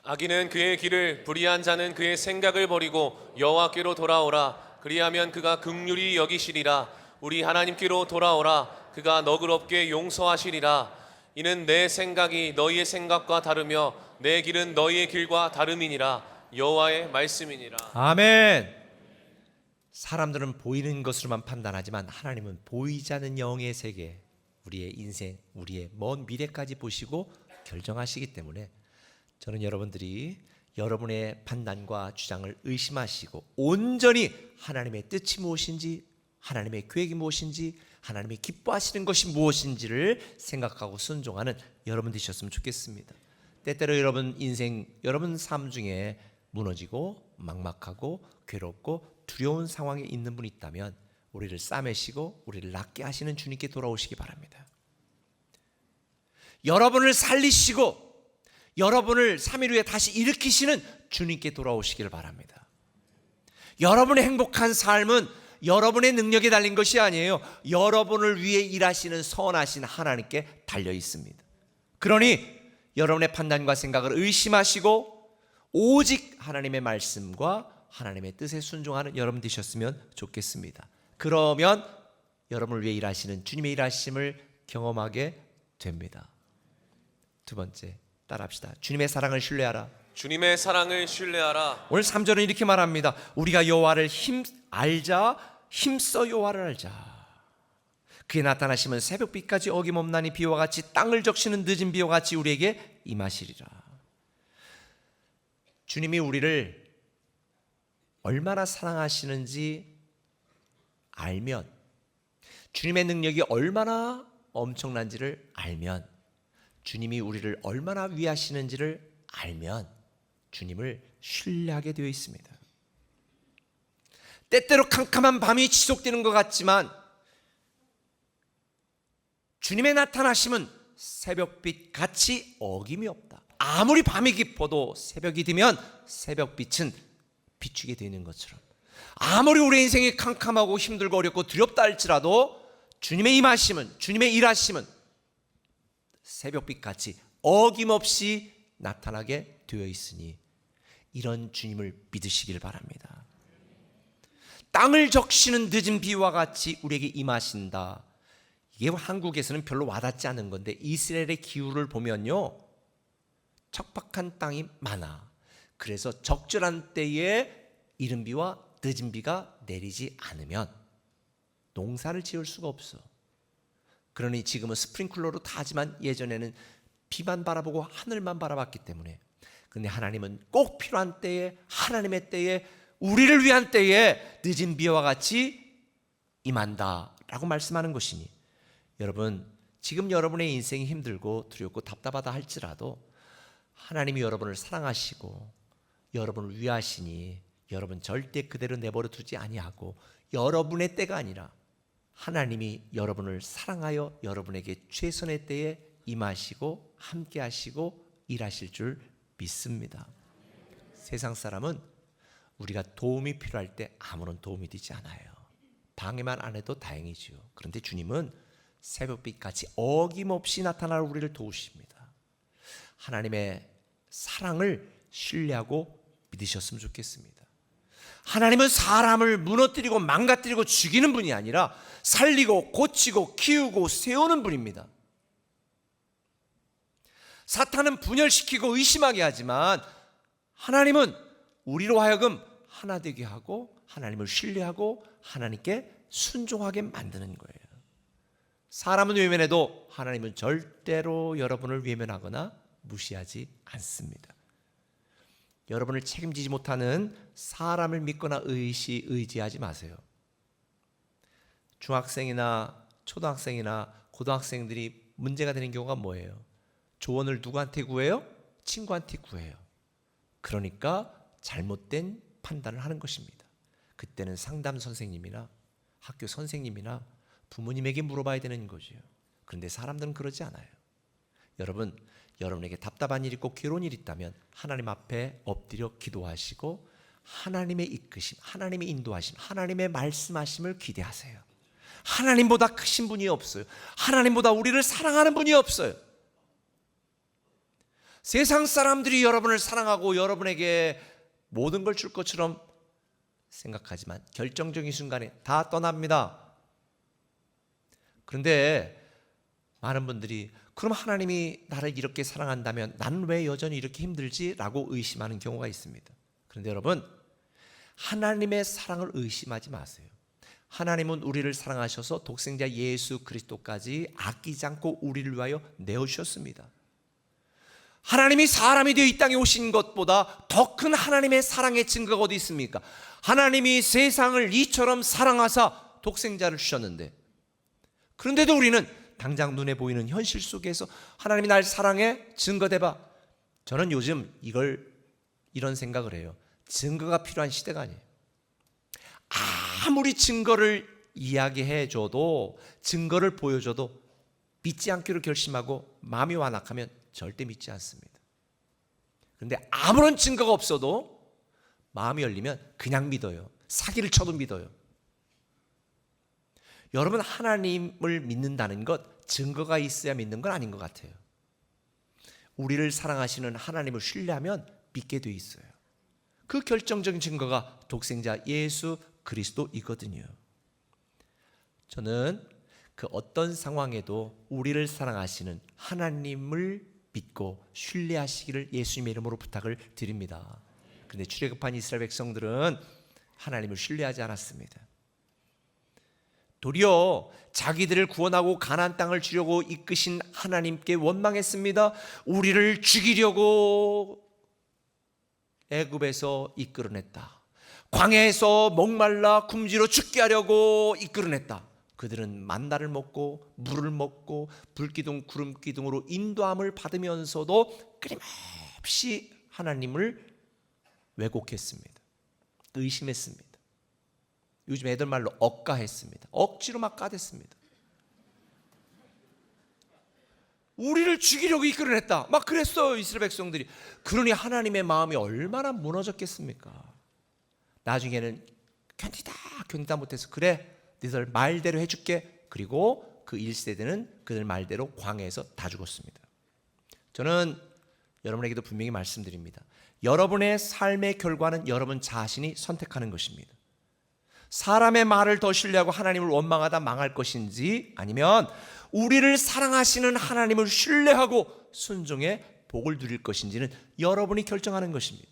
악인은 그의 길을, 불의한 자는 그의 생각을 버리고 여호와께로 돌아오라. 그리하면 그가 긍휼히 여기시리라. 우리 하나님께로 돌아오라. 그가 너그럽게 용서하시리라. 이는 내 생각이 너희의 생각과 다르며 내 길은 너희의 길과 다름이니라. 여호와의 말씀이니라. 아멘. 사람들은 보이는 것으로만 판단하지만 하나님은 보이지 않는 영의 세계, 우리의 인생, 우리의 먼 미래까지 보시고 결정하시기 때문에 저는 여러분들이 여러분의 판단과 주장을 의심하시고 온전히 하나님의 뜻이 무엇인지, 하나님의 계획이 무엇인지, 하나님이 기뻐하시는 것이 무엇인지를 생각하고 순종하는 여러분 되셨으면 좋겠습니다. 때때로 여러분 인생, 여러분 삶 중에 무너지고 막막하고 괴롭고 두려운 상황에 있는 분이 있다면 우리를 싸매시고 우리를 낫게 하시는 주님께 돌아오시기 바랍니다. 여러분을 살리시고 여러분을 3일 후에 다시 일으키시는 주님께 돌아오시기를 바랍니다. 여러분의 행복한 삶은 여러분의 능력에 달린 것이 아니에요. 여러분을 위해 일하시는 선하신 하나님께 달려 있습니다. 그러니 여러분의 판단과 생각을 의심하시고 오직 하나님의 말씀과 하나님의 뜻에 순종하는 여러분 되셨으면 좋겠습니다. 그러면 여러분을 위해 일하시는 주님의 일하심을 경험하게 됩니다. 두 번째, 따라합시다. 주님의 사랑을 신뢰하라. 주님의 사랑을 신뢰하라. 오늘 3절은 이렇게 말합니다. 우리가 여호와를 알자, 힘써 여호와를 알자. 그의 나타나심은 새벽빛까지 어김없나니 비와 같이 땅을 적시는 늦은 비와 같이 우리에게 임하시리라. 주님이 우리를 얼마나 사랑하시는지 알면, 주님의 능력이 얼마나 엄청난지를 알면, 주님이 우리를 얼마나 위하시는지를 알면 주님을 신뢰하게 되어 있습니다. 때때로 캄캄한 밤이 지속되는 것 같지만 주님의 나타나심은 새벽빛 같이 어김이 없다. 아무리 밤이 깊어도 새벽이 되면 새벽빛은 비추게 되는 것처럼 아무리 우리 인생이 캄캄하고 힘들고 어렵고 두렵다 할지라도 주님의 임하심은, 주님의 일하심은 새벽빛같이 어김없이 나타나게 되어 있으니 이런 주님을 믿으시길 바랍니다. 땅을 적시는 늦은 비와 같이 우리에게 임하신다. 이게 한국에서는 별로 와닿지 않은 건데 이스라엘의 기후를 보면요, 척박한 땅이 많아. 그래서 적절한 때에 이른 비와 늦은 비가 내리지 않으면 농사를 지을 수가 없어. 그러니 지금은 스프링클러로 다 하지만 예전에는 비만 바라보고 하늘만 바라봤기 때문에. 그런데 하나님은 꼭 필요한 때에, 하나님의 때에, 우리를 위한 때에 늦은 비와 같이 임한다라고 말씀하는 것이니, 여러분 지금 여러분의 인생이 힘들고 두렵고 답답하다 할지라도 하나님이 여러분을 사랑하시고 여러분을 위하시니 여러분 절대 그대로 내버려 두지 아니하고, 여러분의 때가 아니라 하나님이 여러분을 사랑하여 여러분에게 최선의 때에 임하시고 함께 하시고 일하실 줄 믿습니다. 세상 사람은 우리가 도움이 필요할 때 아무런 도움이 되지 않아요. 방해만 안 해도 다행이죠. 그런데 주님은 새벽빛같이 어김없이 나타나 우리를 도우십니다. 하나님의 사랑을 신뢰하고 믿으셨으면 좋겠습니다. 하나님은 사람을 무너뜨리고 망가뜨리고 죽이는 분이 아니라 살리고 고치고 키우고 세우는 분입니다. 사탄은 분열시키고 의심하게 하지만 하나님은 우리로 하여금 하나 되게 하고 하나님을 신뢰하고 하나님께 순종하게 만드는 거예요. 사람은 외면해도 하나님은 절대로 여러분을 외면하거나 무시하지 않습니다. 여러분을 책임지지 못하는 사람을 믿거나 의지하지 마세요. 중학생이나 초등학생이나 고등학생들이 문제가 되는 경우가 뭐예요? 조언을 누구한테 구해요? 친구한테 구해요. 그러니까 잘못된 판단을 하는 것입니다. 그때는 상담 선생님이나 학교 선생님이나 부모님에게 물어봐야 되는 거죠. 그런데 사람들은 그러지 않아요. 여러분, 여러분에게 답답한 일 있고 괴로운 일 있다면 하나님 앞에 엎드려 기도하시고 하나님의 이끄심, 하나님의 인도하심, 하나님의 말씀하심을 기대하세요. 하나님보다 크신 분이 없어요. 하나님보다 우리를 사랑하는 분이 없어요. 세상 사람들이 여러분을 사랑하고 여러분에게 모든 걸 줄 것처럼 생각하지만 결정적인 순간에 다 떠납니다. 그런데 많은 분들이 그럼 하나님이 나를 이렇게 사랑한다면 나는 왜 여전히 이렇게 힘들지? 라고 의심하는 경우가 있습니다. 그런데 여러분, 하나님의 사랑을 의심하지 마세요. 하나님은 우리를 사랑하셔서 독생자 예수 그리스도까지 아끼지 않고 우리를 위하여 내어주셨습니다. 하나님이 사람이 되어 이 땅에 오신 것보다 더 큰 하나님의 사랑의 증거가 어디 있습니까? 하나님이 세상을 이처럼 사랑하사 독생자를 주셨는데, 그런데도 우리는 당장 눈에 보이는 현실 속에서 하나님이 날 사랑해? 증거대봐. 저는 요즘 이런 생각을 해요. 증거가 필요한 시대가 아니에요. 아무리 증거를 이야기해줘도, 증거를 보여줘도 믿지 않기로 결심하고 마음이 완악하면 절대 믿지 않습니다. 그런데 아무런 증거가 없어도 마음이 열리면 그냥 믿어요. 사기를 쳐도 믿어요. 여러분, 하나님을 믿는다는 것 증거가 있어야 믿는 건 아닌 것 같아요. 우리를 사랑하시는 하나님을 신뢰하면 믿게 돼 있어요. 그 결정적인 증거가 독생자 예수 그리스도이거든요. 저는 그 어떤 상황에도 우리를 사랑하시는 하나님을 믿고 신뢰하시기를 예수님의 이름으로 부탁을 드립니다. 그런데 출애굽한 이스라엘 백성들은 하나님을 신뢰하지 않았습니다. 도리어 자기들을 구원하고 가나안 땅을 주려고 이끄신 하나님께 원망했습니다. 우리를 죽이려고 애굽에서 이끌어냈다. 광야에서 목말라 굶주려 죽게 하려고 이끌어냈다. 그들은 만나를 먹고 물을 먹고 불기둥 구름기둥으로 인도함을 받으면서도 끊임없이 하나님을 왜곡했습니다. 의심했습니다. 요즘 애들 말로 억가했습니다. 억지로 막 까댔습니다. 우리를 죽이려고 이끌어냈다. 막 그랬어요, 이스라엘 백성들이. 그러니 하나님의 마음이 얼마나 무너졌겠습니까? 나중에는 견디다 못해서 그래 너희들 말대로 해줄게. 그리고 그 1세대는 그들 말대로 광야에서 다 죽었습니다. 저는 여러분에게도 분명히 말씀드립니다. 여러분의 삶의 결과는 여러분 자신이 선택하는 것입니다. 사람의 말을 더 신뢰하고 하나님을 원망하다 망할 것인지, 아니면 우리를 사랑하시는 하나님을 신뢰하고 순종해 복을 누릴 것인지는 여러분이 결정하는 것입니다.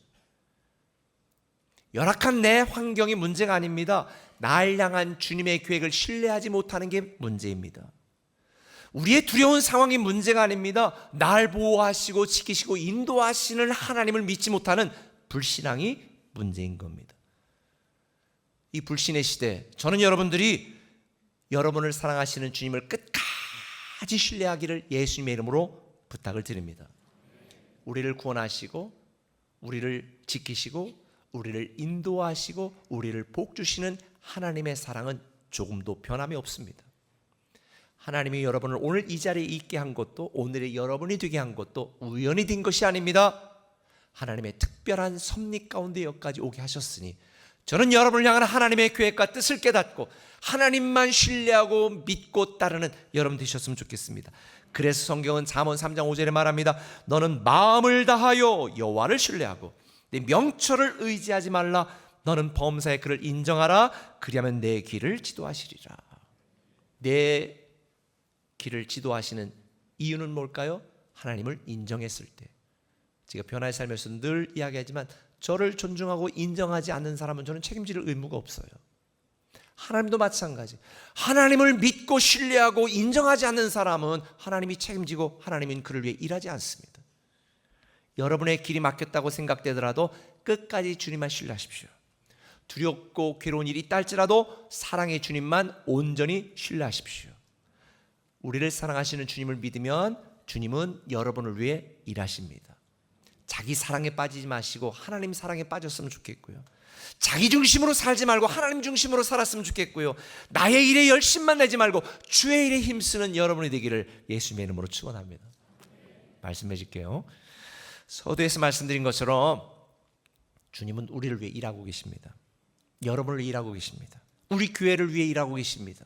열악한 내 환경이 문제가 아닙니다. 날 향한 주님의 계획을 신뢰하지 못하는 게 문제입니다. 우리의 두려운 상황이 문제가 아닙니다. 날 보호하시고 지키시고 인도하시는 하나님을 믿지 못하는 불신앙이 문제인 겁니다. 이 불신의 시대, 저는 여러분들이 여러분을 사랑하시는 주님을 끝까지 신뢰하기를 예수님의 이름으로 부탁을 드립니다. 우리를 구원하시고 우리를 지키시고 우리를 인도하시고 우리를 복주시는 하나님의 사랑은 조금도 변함이 없습니다. 하나님이 여러분을 오늘 이 자리에 있게 한 것도, 오늘의 여러분이 되게 한 것도 우연히 된 것이 아닙니다. 하나님의 특별한 섭리 가운데 여기까지 오게 하셨으니 저는 여러분을 향한 하나님의 계획과 뜻을 깨닫고 하나님만 신뢰하고 믿고 따르는 여러분 되셨으면 좋겠습니다. 그래서 성경은 잠언 3장 5절에 말합니다. 너는 마음을 다하여 여호와를 신뢰하고 내 명철을 의지하지 말라. 너는 범사의 그를 인정하라. 그리하면 내 길을 지도하시리라. 내 길을 지도하시는 이유는 뭘까요? 하나님을 인정했을 때. 제가 변화의 삶에서 늘 이야기하지만 저를 존중하고 인정하지 않는 사람은 저는 책임질 의무가 없어요. 하나님도 마찬가지. 하나님을 믿고 신뢰하고 인정하지 않는 사람은 하나님이 책임지고 하나님은 그를 위해 일하지 않습니다. 여러분의 길이 막혔다고 생각되더라도 끝까지 주님만 신뢰하십시오. 두렵고 괴로운 일이 있다 할지라도 사랑의 주님만 온전히 신뢰하십시오. 우리를 사랑하시는 주님을 믿으면 주님은 여러분을 위해 일하십니다. 자기 사랑에 빠지지 마시고 하나님 사랑에 빠졌으면 좋겠고요. 자기 중심으로 살지 말고 하나님 중심으로 살았으면 좋겠고요. 나의 일에 열심만 내지 말고 주의 일에 힘쓰는 여러분이 되기를 예수님의 이름으로 축원합니다. 말씀해 줄게요. 서두에서 말씀드린 것처럼 주님은 우리를 위해 일하고 계십니다. 여러분을 위해 일하고 계십니다. 우리 교회를 위해 일하고 계십니다.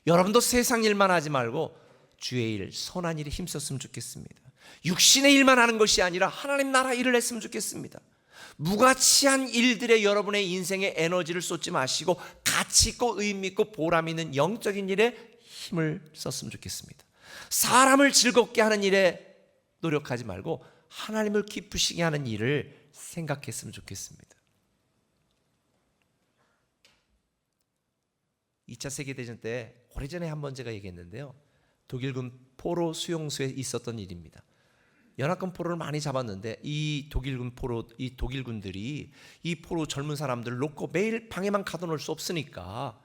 여러분도 세상 일만 하지 말고 주의 일, 선한 일에 힘썼으면 좋겠습니다. 육신의 일만 하는 것이 아니라 하나님 나라 일을 했으면 좋겠습니다. 무가치한 일들에 여러분의 인생의 에너지를 쏟지 마시고 가치 있고 의미 있고 보람 있는 영적인 일에 힘을 썼으면 좋겠습니다. 사람을 즐겁게 하는 일에 노력하지 말고 하나님을 기쁘시게 하는 일을 생각했으면 좋겠습니다. 2차 세계대전 때 오래전에 한번 제가 얘기했는데요. 독일군 포로 수용소에 있었던 일입니다. 연합군 포로를 많이 잡았는데 이 독일군들이 이 포로 젊은 사람들을 놓고 매일 방에만 가둬놓을 수 없으니까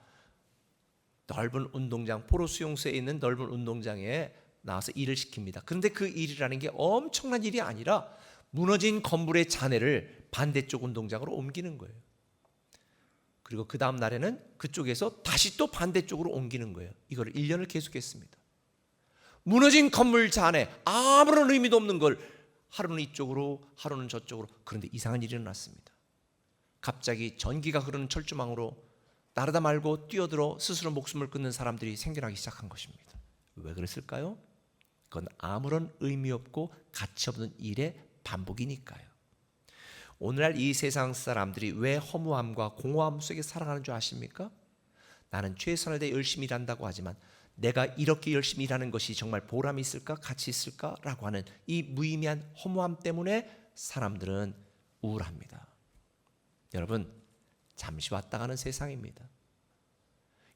넓은 운동장, 포로 수용소에 있는 넓은 운동장에 나와서 일을 시킵니다. 그런데 그 일이라는 게 엄청난 일이 아니라 무너진 건물의 잔해를 반대쪽 운동장으로 옮기는 거예요. 그리고 그 다음 날에는 그쪽에서 다시 또 반대쪽으로 옮기는 거예요. 이거를 1년을 계속했습니다. 무너진 건물 잔해, 아무런 의미도 없는 걸 하루는 이쪽으로 하루는 저쪽으로. 그런데 이상한 일이 일어났습니다. 갑자기 전기가 흐르는 철조망으로 나르다 말고 뛰어들어 스스로 목숨을 끊는 사람들이 생겨나기 시작한 것입니다. 왜 그랬을까요? 그건 아무런 의미 없고 가치 없는 일의 반복이니까요. 오늘날 이 세상 사람들이 왜 허무함과 공허함 속에 살아가는 줄 아십니까? 나는 최선을 다해 열심히 일한다고 하지만 내가 이렇게 열심히 일하는 것이 정말 보람이 있을까? 가치 있을까? 라고 하는 이 무의미한 허무함 때문에 사람들은 우울합니다. 여러분, 잠시 왔다 가는 세상입니다.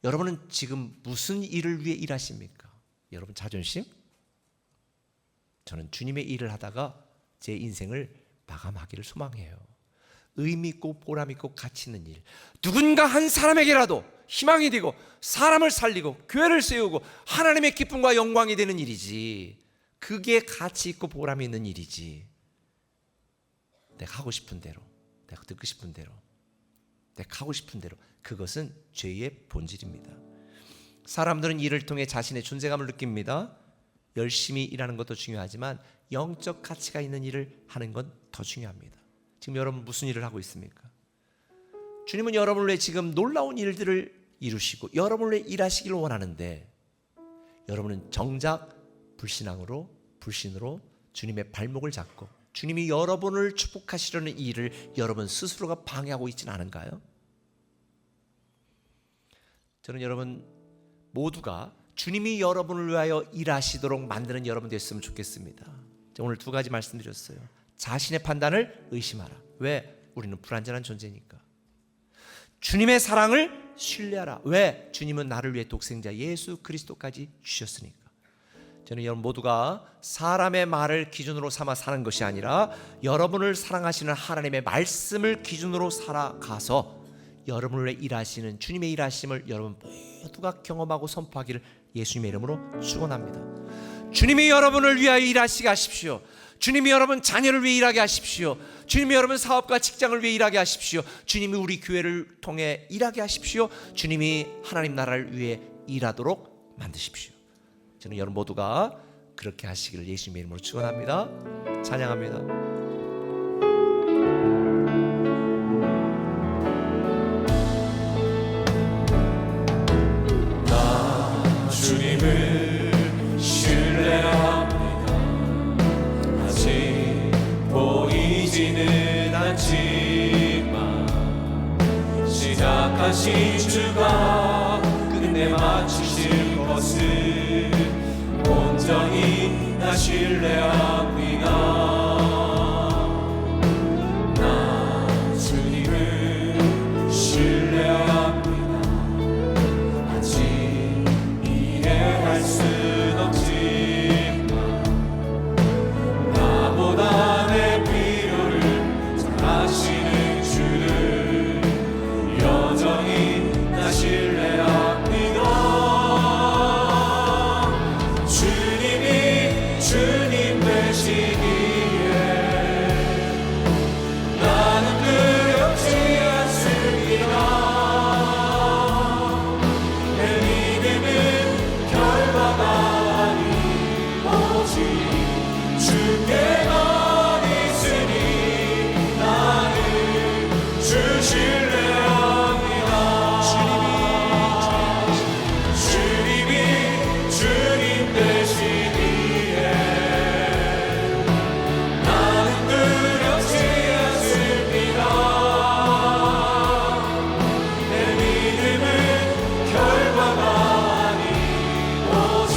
여러분은 지금 무슨 일을 위해 일하십니까? 여러분 자존심? 저는 주님의 일을 하다가 제 인생을 마감하기를 소망해요. 의미 있고 보람 있고 가치 있는 일, 누군가 한 사람에게라도 희망이 되고 사람을 살리고 교회를 세우고 하나님의 기쁨과 영광이 되는 일이지, 그게 가치 있고 보람이 있는 일이지, 내가 하고 싶은 대로, 내가 듣고 싶은 대로, 내가 하고 싶은 대로, 그것은 죄의 본질입니다. 사람들은 일을 통해 자신의 존재감을 느낍니다. 열심히 일하는 것도 중요하지만 영적 가치가 있는 일을 하는 건 더 중요합니다. 지금 여러분 무슨 일을 하고 있습니까? 주님은 여러분을 위해 지금 놀라운 일들을 이루시고 여러분을 위해 일하시기를 원하는데 여러분은 정작 불신으로 주님의 발목을 잡고 주님이 여러분을 축복하시려는 이 일을 여러분 스스로가 방해하고 있지는 않은가요? 저는 여러분 모두가 주님이 여러분을 위하여 일하시도록 만드는 여러분 됐으면 좋겠습니다. 오늘 두 가지 말씀드렸어요. 자신의 판단을 의심하라. 왜? 우리는 불완전한 존재니까. 주님의 사랑을 신뢰하라. 왜? 주님은 나를 위해 독생자 예수 그리스도까지 주셨으니까. 저는 여러분 모두가 사람의 말을 기준으로 삼아 사는 것이 아니라 여러분을 사랑하시는 하나님의 말씀을 기준으로 살아가서 여러분을 위해 일하시는 주님의 일하심을 여러분 모두가 경험하고 선포하기를 예수님의 이름으로 축원합니다. 주님이 여러분을 위하여 일하시게 하십시오. 주님이 여러분 자녀를 위해 일하게 하십시오. 주님이 여러분 사업과 직장을 위해 일하게 하십시오. 주님이 우리 교회를 통해 일하게 하십시오. 주님이 하나님 나라를 위해 일하도록 만드십시오. 저는 여러분 모두가 그렇게 하시기를 예수님의 이름으로 축원합니다. 찬양합니다. 주님을 신뢰합니다. 아직 보이지는 않지만 시작하신 주가 끝내 마치실 것을 온전히 나 신뢰합니다. 나 주님을 신뢰합니다. 할 순 없지만 나보다 내 필요를 잘 아시는 주를 여전히 나 신뢰합니다. 주님이 주님 되시기에 나는 두렵지 않습니다. 내 믿음은 주께만 있으니 나는 주 신뢰합니다. 주님이 주님 되시기에 나는 두렵지 않습니다. 내 믿음은 결과가 아닌 오직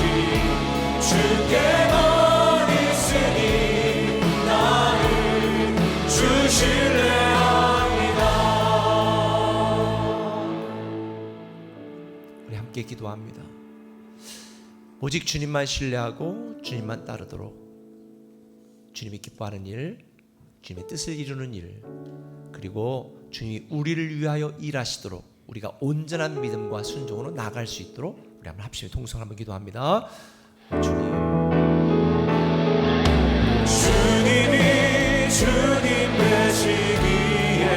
주께만 우리 함께 기도합니다. 오직 주님만 신뢰하고 주님만 따르도록 주님이 기뻐하는 일, 주님의 뜻을 이루는 일, 그리고 주님이 우리를 위하여 일하시도록 우리가 온전한 믿음과 순종으로 나아갈 수 있도록 우리 한번 합심에 통성을 한번 기도합니다. 주님이 주님 되시기에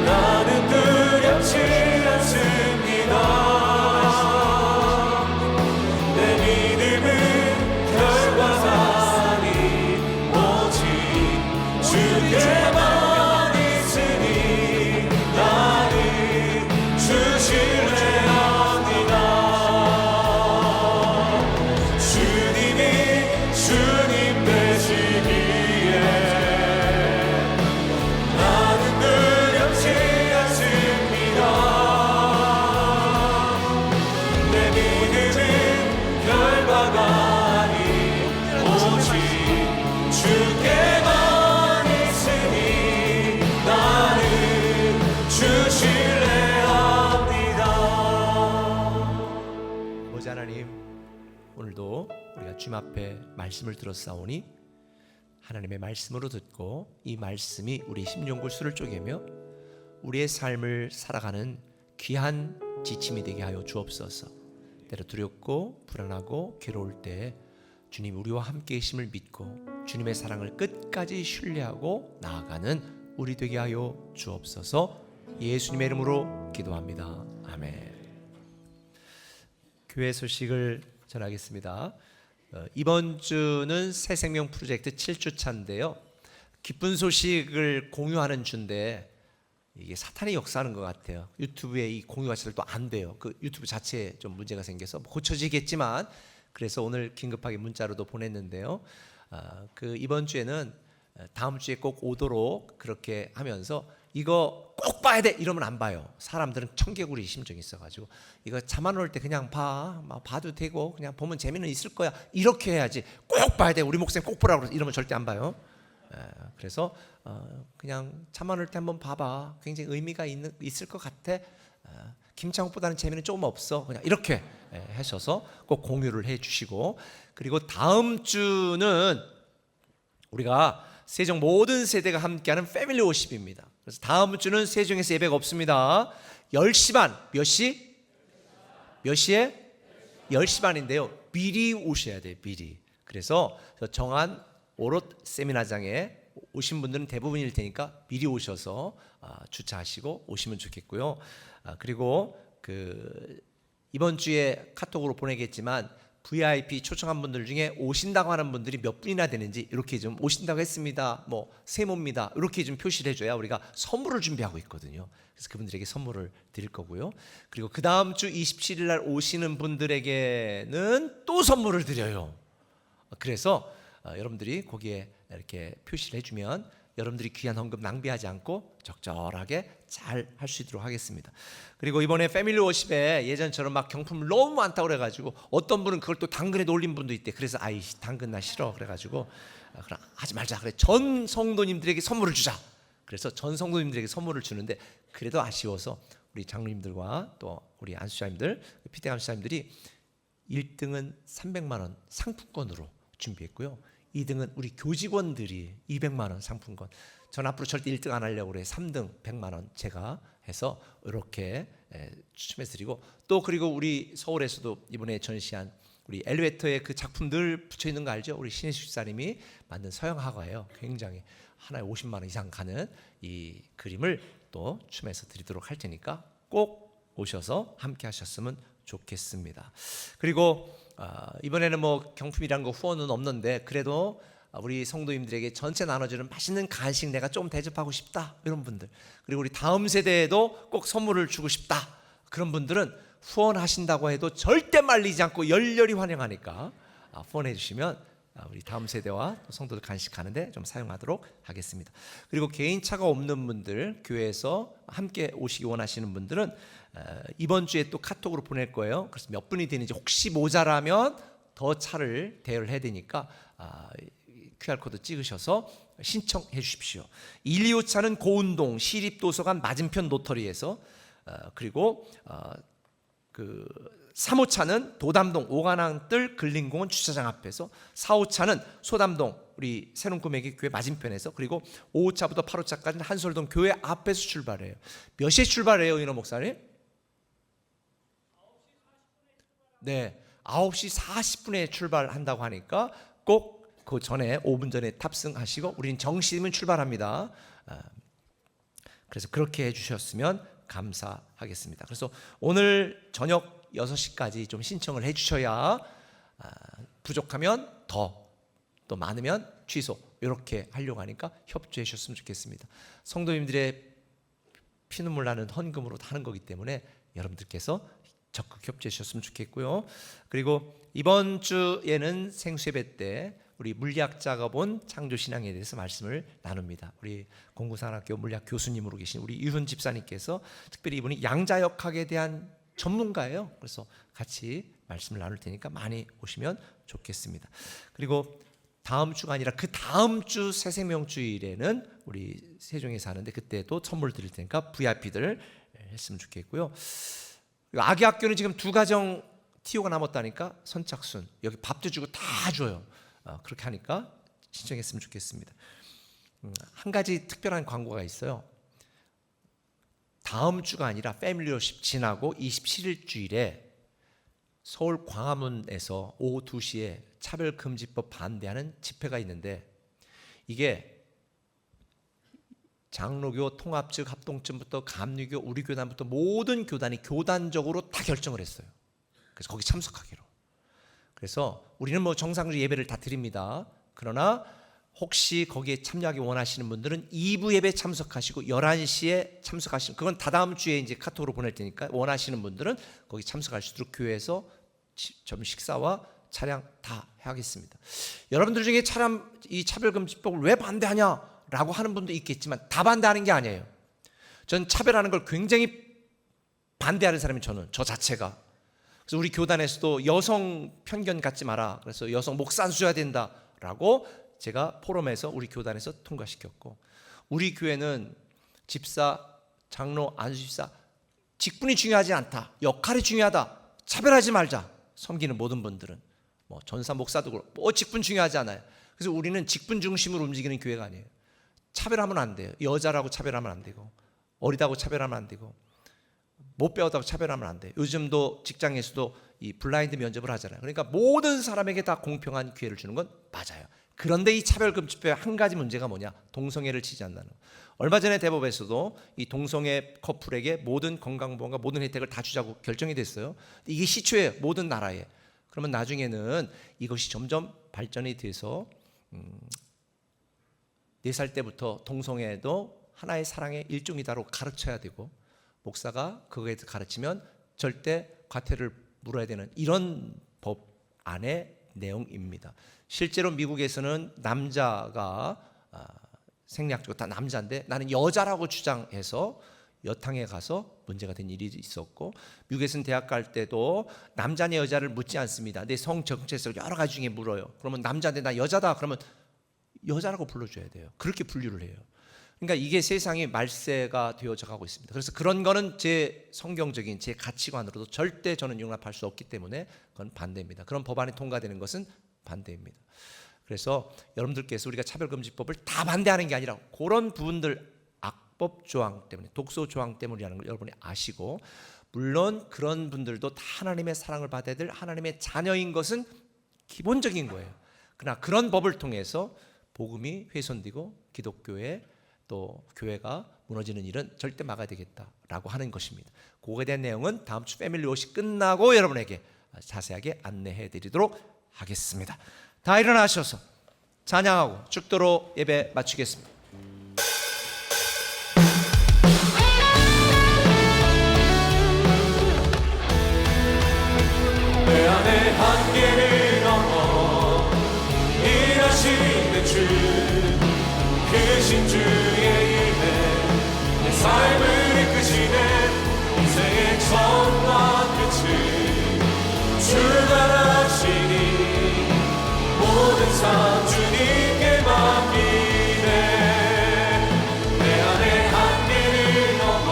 나는 두렵지 않습니다. 내 믿음은 결과가 아닌 오직 주께만 있으니 나는 주 신뢰합니다. 주님이 주님 되시기에 나는 두렵지 않습니다. 내 믿음은 결과가 아닌 오직 주께만 있으니 나는 주 신뢰합니다. 아버지 하나님, 오늘도 우리가 주님 앞에 말씀을 들었사오니 하나님의 말씀으로 듣고 이 말씀이 우리 심령 골수를 쪼개며 우리의 삶을 살아가는 귀한 지침이 되게 하여 주옵소서. 때로 두렵고 불안하고 괴로울 때 주님 우리와 함께 계심을 믿고 주님의 사랑을 끝까지 신뢰하고 나아가는 우리 되게 하여 주옵소서. 예수님의 이름으로 기도합니다. 아멘. 교회 소식을 전하겠습니다. 이번 주는 새생명 프로젝트 7주 차인데요. 기쁜 소식을 공유하는 주인데 이게 사탄이 역사하는 것 같아요. 유튜브에 이 공유가 잘 또 안 돼요. 그 유튜브 자체에 좀 문제가 생겨서 고쳐지겠지만, 그래서 오늘 긴급하게 문자로도 보냈는데요. 그 이번 주에는 다음 주에 꼭 오도록 그렇게 하면서 이거 꼭 봐야 돼 이러면 안 봐요. 사람들은 청개구리 심정이 있어가지고 이거 잠 안 올 때 그냥 봐도 되고 그냥 보면 재미는 있을 거야 이렇게 해야지. 꼭 봐야 돼, 우리 목사님 꼭 보라고 이러면 절대 안 봐요. 그래서 그냥 잠 안 올 때 한번 봐봐. 굉장히 의미가 있을 것 같아. 김창욱보다는 재미는 조금 없어. 그냥 이렇게 하셔서 꼭 공유를 해주시고, 그리고 다음 주는 우리가 세종 모든 세대가 함께하는 패밀리 워십입니다. 그래서 다음 주는 세종에서 예배가 없습니다. 10시 반, 몇 시? 몇 시에? 10시 반인데요. 미리 오셔야 돼요. 미리. 그래서 정한 오롯 세미나장에 오신 분들은 대부분일 테니까 미리 오셔서 주차하시고 오시면 좋겠고요. 그리고 이번 주에 카톡으로 보내겠지만 VIP 초청한 분들 중에 오신다고 하는 분들이 몇 분이나 되는지 이렇게 좀 오신다고 했습니다, 뭐 세모입니다 이렇게 좀 표시를 해줘야 우리가 선물을 준비하고 있거든요. 그래서 그분들에게 선물을 드릴 거고요. 그리고 그 다음 주 27일 날 오시는 분들에게는 또 선물을 드려요. 그래서 여러분들이 거기에 이렇게 표시를 해주면 여러분들이 귀한 헌금 낭비하지 않고 적절하게 잘 할 수 있도록 하겠습니다. 그리고 이번에 패밀리 워십에 예전처럼 막 경품 너무 많다고 그래가지고 어떤 분은 그걸 또 당근에 올린 분도 있대. 그래서 아이 당근 나 싫어 그래가지고 그럼 하지 말자 그래. 전 성도님들에게 선물을 주자. 그래서 전 성도님들에게 선물을 주는데 그래도 아쉬워서 우리 장로님들과 또 우리 안수자님들, 피대 안수자님들이 1등은 300만 원 상품권으로 준비했고요. 2등은 우리 교직원들이 200만 원 상품권. 전 앞으로 절대 1등 안 하려고 그래. 3등 100만 원 제가 해서 이렇게 추첨해서 드리고, 또 그리고 우리 서울에서도 이번에 전시한 우리 엘리베이터에 그 작품들 붙여 있는 거 알죠? 우리 신혜수 집사님이 만든 서양 화가예요. 굉장히 하나에 50만 원 이상 가는 이 그림을 또 추첨해서 드리도록 할 테니까 꼭 오셔서 함께 하셨으면 좋겠습니다. 그리고 이번에는 뭐 경품이란 거 후원은 없는데 그래도 우리 성도님들에게 전체 나눠주는 맛있는 간식 내가 좀 대접하고 싶다 이런 분들, 그리고 우리 다음 세대에도 꼭 선물을 주고 싶다 그런 분들은 후원하신다고 해도 절대 말리지 않고 열렬히 환영하니까 후원해 주시면 우리 다음 세대와 성도들 간식하는데 좀 사용하도록 하겠습니다. 그리고 개인차가 없는 분들, 교회에서 함께 오시기 원하시는 분들은 이번 주에 또 카톡으로 보낼 거예요. 그래서 몇 분이 되는지 혹시 모자라면 더 차를 대여를 해야 되니까 QR코드 찍으셔서 신청해 주십시오. 125차는 고운동 시립도서관 맞은편 노터리에서, 그리고 3호차는 도담동 오관왕뜰 근린공원 주차장 앞에서, 4호차는 소담동 우리 새롬꿈애기 교회 맞은편에서, 그리고 5호차부터 8호차까지는 한솔동 교회 앞에서 출발해요. 몇 시에 출발해요, 인호 목사님? 네, 9시 40분에 출발한다고 하니까 꼭 그 전에 5분 전에 탑승하시고 우리는 정시면 출발합니다. 그래서 그렇게 해주셨으면 감사하겠습니다. 그래서 오늘 저녁 6시까지 좀 신청을 해주셔야 부족하면 또 많으면 취소 이렇게 하려고 하니까 협조해 주셨으면 좋겠습니다. 성도님들의 피눈물 나는 헌금으로 하는 거기 때문에 여러분들께서 적극 협조해 주셨으면 좋겠고요. 그리고 이번 주에는 생수예배 때 우리 물리학자가 본 창조신앙에 대해서 말씀을 나눕니다. 우리 공구산학교 물리학 교수님으로 계신 우리 유훈 집사님께서 특별히 이분이 양자역학에 대한 전문가예요. 그래서 같이 말씀을 나눌 테니까 많이 오시면 좋겠습니다. 그리고 다음 주가 아니라 그 다음 주 새생명주일에는 우리 세종에서 하는데 그때도 선물 드릴 테니까 VIP들 했으면 좋겠고요. 아기 학교는 지금 2가정 TO가 남았다니까 선착순 여기 밥도 주고 다 줘요. 그렇게 하니까 신청했으면 좋겠습니다. 한 가지 특별한 광고가 있어요. 다음 주가 아니라 패밀리 워십 지나고 27일 주일에 서울 광화문에서 오후 2시에 차별금지법 반대하는 집회가 있는데, 이게 장로교 통합 측 합동쯤부터 감리교 우리 교단부터 모든 교단이 교단적으로 다 결정을 했어요. 그래서 거기 참석하기로. 그래서 우리는 뭐 정상적으로 예배를 다 드립니다. 그러나 혹시 거기에 참여하기 원하시는 분들은 2부 예배 참석하시고 11시에 참석하시는, 그건 다다음 주에 이제 카톡으로 보낼 테니까 원하시는 분들은 거기 참석할 수 있도록 교회에서 점 식사와 차량 다 하겠습니다. 여러분들 중에 이 차별금지법을 왜 반대하냐라고 하는 분도 있겠지만 다 반대하는 게 아니에요. 전 차별하는 걸 굉장히 반대하는 사람이 저 자체가. 그래서 우리 교단에서도 여성 편견 갖지 마라, 그래서 여성 목사 안 써야 된다라고 제가 포럼에서 우리 교단에서 통과시켰고, 우리 교회는 집사, 장로, 안수집사 직분이 중요하지 않다, 역할이 중요하다, 차별하지 말자. 섬기는 모든 분들은 뭐 전사 목사도 그렇고 직분 중요하지 않아요. 그래서 우리는 직분 중심으로 움직이는 교회가 아니에요. 차별하면 안 돼요. 여자라고 차별하면 안 되고, 어리다고 차별하면 안 되고, 못 배웠다고 차별하면 안 돼요. 요즘도 직장에서도 이 블라인드 면접을 하잖아요. 그러니까 모든 사람에게 다 공평한 기회를 주는 건 맞아요. 그런데 이 차별금지법의 한 가지 문제가 뭐냐? 동성애를 지지 않는다는 거. 얼마 전에 대법에서도 이 동성애 커플에게 모든 건강보험과 모든 혜택을 다 주자고 결정이 됐어요. 이게 시초예요, 모든 나라에. 그러면 나중에는 이것이 점점 발전이 돼서 4살 때부터 동성애도 하나의 사랑의 일종이다로 가르쳐야 되고, 목사가 그거에 대해서 가르치면 절대 과태료를 물어야 되는 이런 법 안의 내용입니다. 실제로 미국에서는 남자가 생리학적으로 다 남자인데 나는 여자라고 주장해서 여탕에 가서 문제가 된 일이 있었고, 미국에서는 대학 갈 때도 남자냐 여자를 묻지 않습니다. 내 성 정체성을 여러 가지 중에 물어요. 그러면 남자인데 나 여자다 그러면 여자라고 불러줘야 돼요. 그렇게 분류를 해요. 그러니까 이게 세상이 말세가 되어져 가고 있습니다. 그래서 그런 거는 제 성경적인 제 가치관으로도 절대 저는 용납할 수 없기 때문에 그건 반대입니다. 그런 법안이 통과되는 것은 반대입니다. 그래서 여러분들께서 우리가 차별금지법을 다 반대하는 게 아니라 그런 부분들, 악법 조항 때문에, 독소 조항 때문이라는 걸 여러분이 아시고, 물론 그런 분들도 다 하나님의 사랑을 받아야 될 하나님의 자녀인 것은 기본적인 거예요. 그러나 그런 법을 통해서 복음이 훼손되고 기독교의 또 교회가 무너지는 일은 절대 막아야 되겠다라고 하는 것입니다. 그거에 대한 내용은 다음 주 패밀리 워시 끝나고 여러분에게 자세하게 안내해 드리도록 하겠습니다. 다 일어나셔서 찬양하고 축도로 예배 마치겠습니다. 내 안에 한계를 넘어 일하시는 주, 크신 주의 일에 내 삶을 이끄시는 인생의 처음과 끝을 주관하시니 모든 삶 주님께 맡기네. 내 안에 한계를 넘어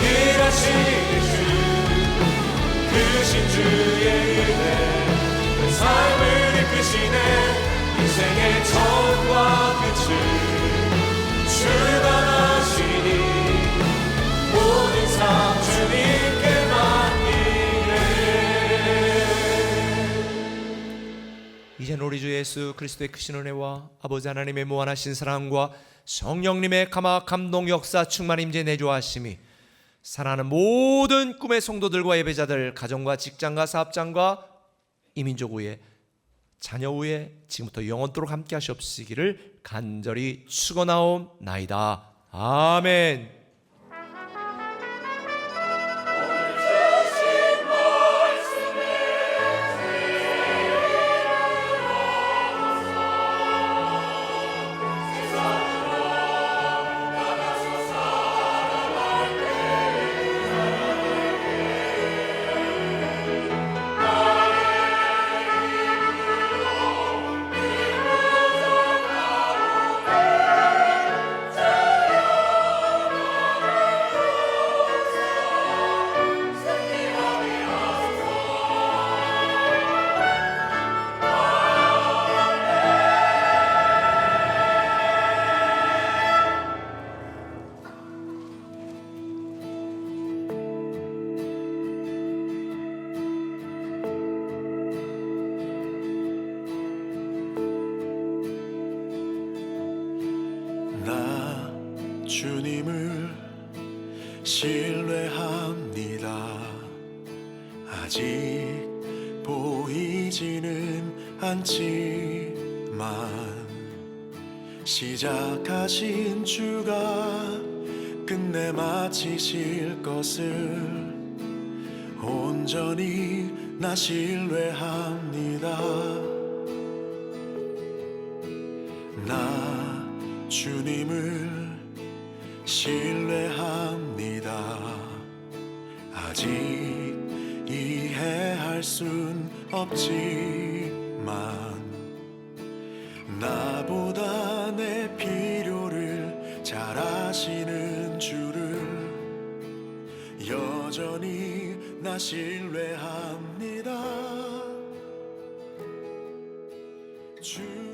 일하시는 주, 크신 주의 일에 내 삶을 이끄시네 인생의 처음과 끝을 주관하시니 모든 삶 주님께 맡기네. 이제는 우리 주 예수 그리스도의 크신 은혜와 아버지 하나님의 무한하신 사랑과 성령님의 감동 역사 충만 임재 내주하심이 사랑하는 모든 꿈의 성도들과 예배자들, 가정과 직장과 사업장과 이민족 위에 자녀 위에 지금부터 영원토록 함께 하시옵시기를 간절히 축원하옵나이다. 아멘. 나 주님을 신뢰합니다. 아직 보이지는 않지만 시작하신 주가 끝내 마치실 것을 온전히 나 신뢰합니다. 나 주님을 신뢰합니다. 아직 이해할 순 없지만 나보다 내 필요를 잘 아시는 주를 여전히 나 신뢰합니다. 주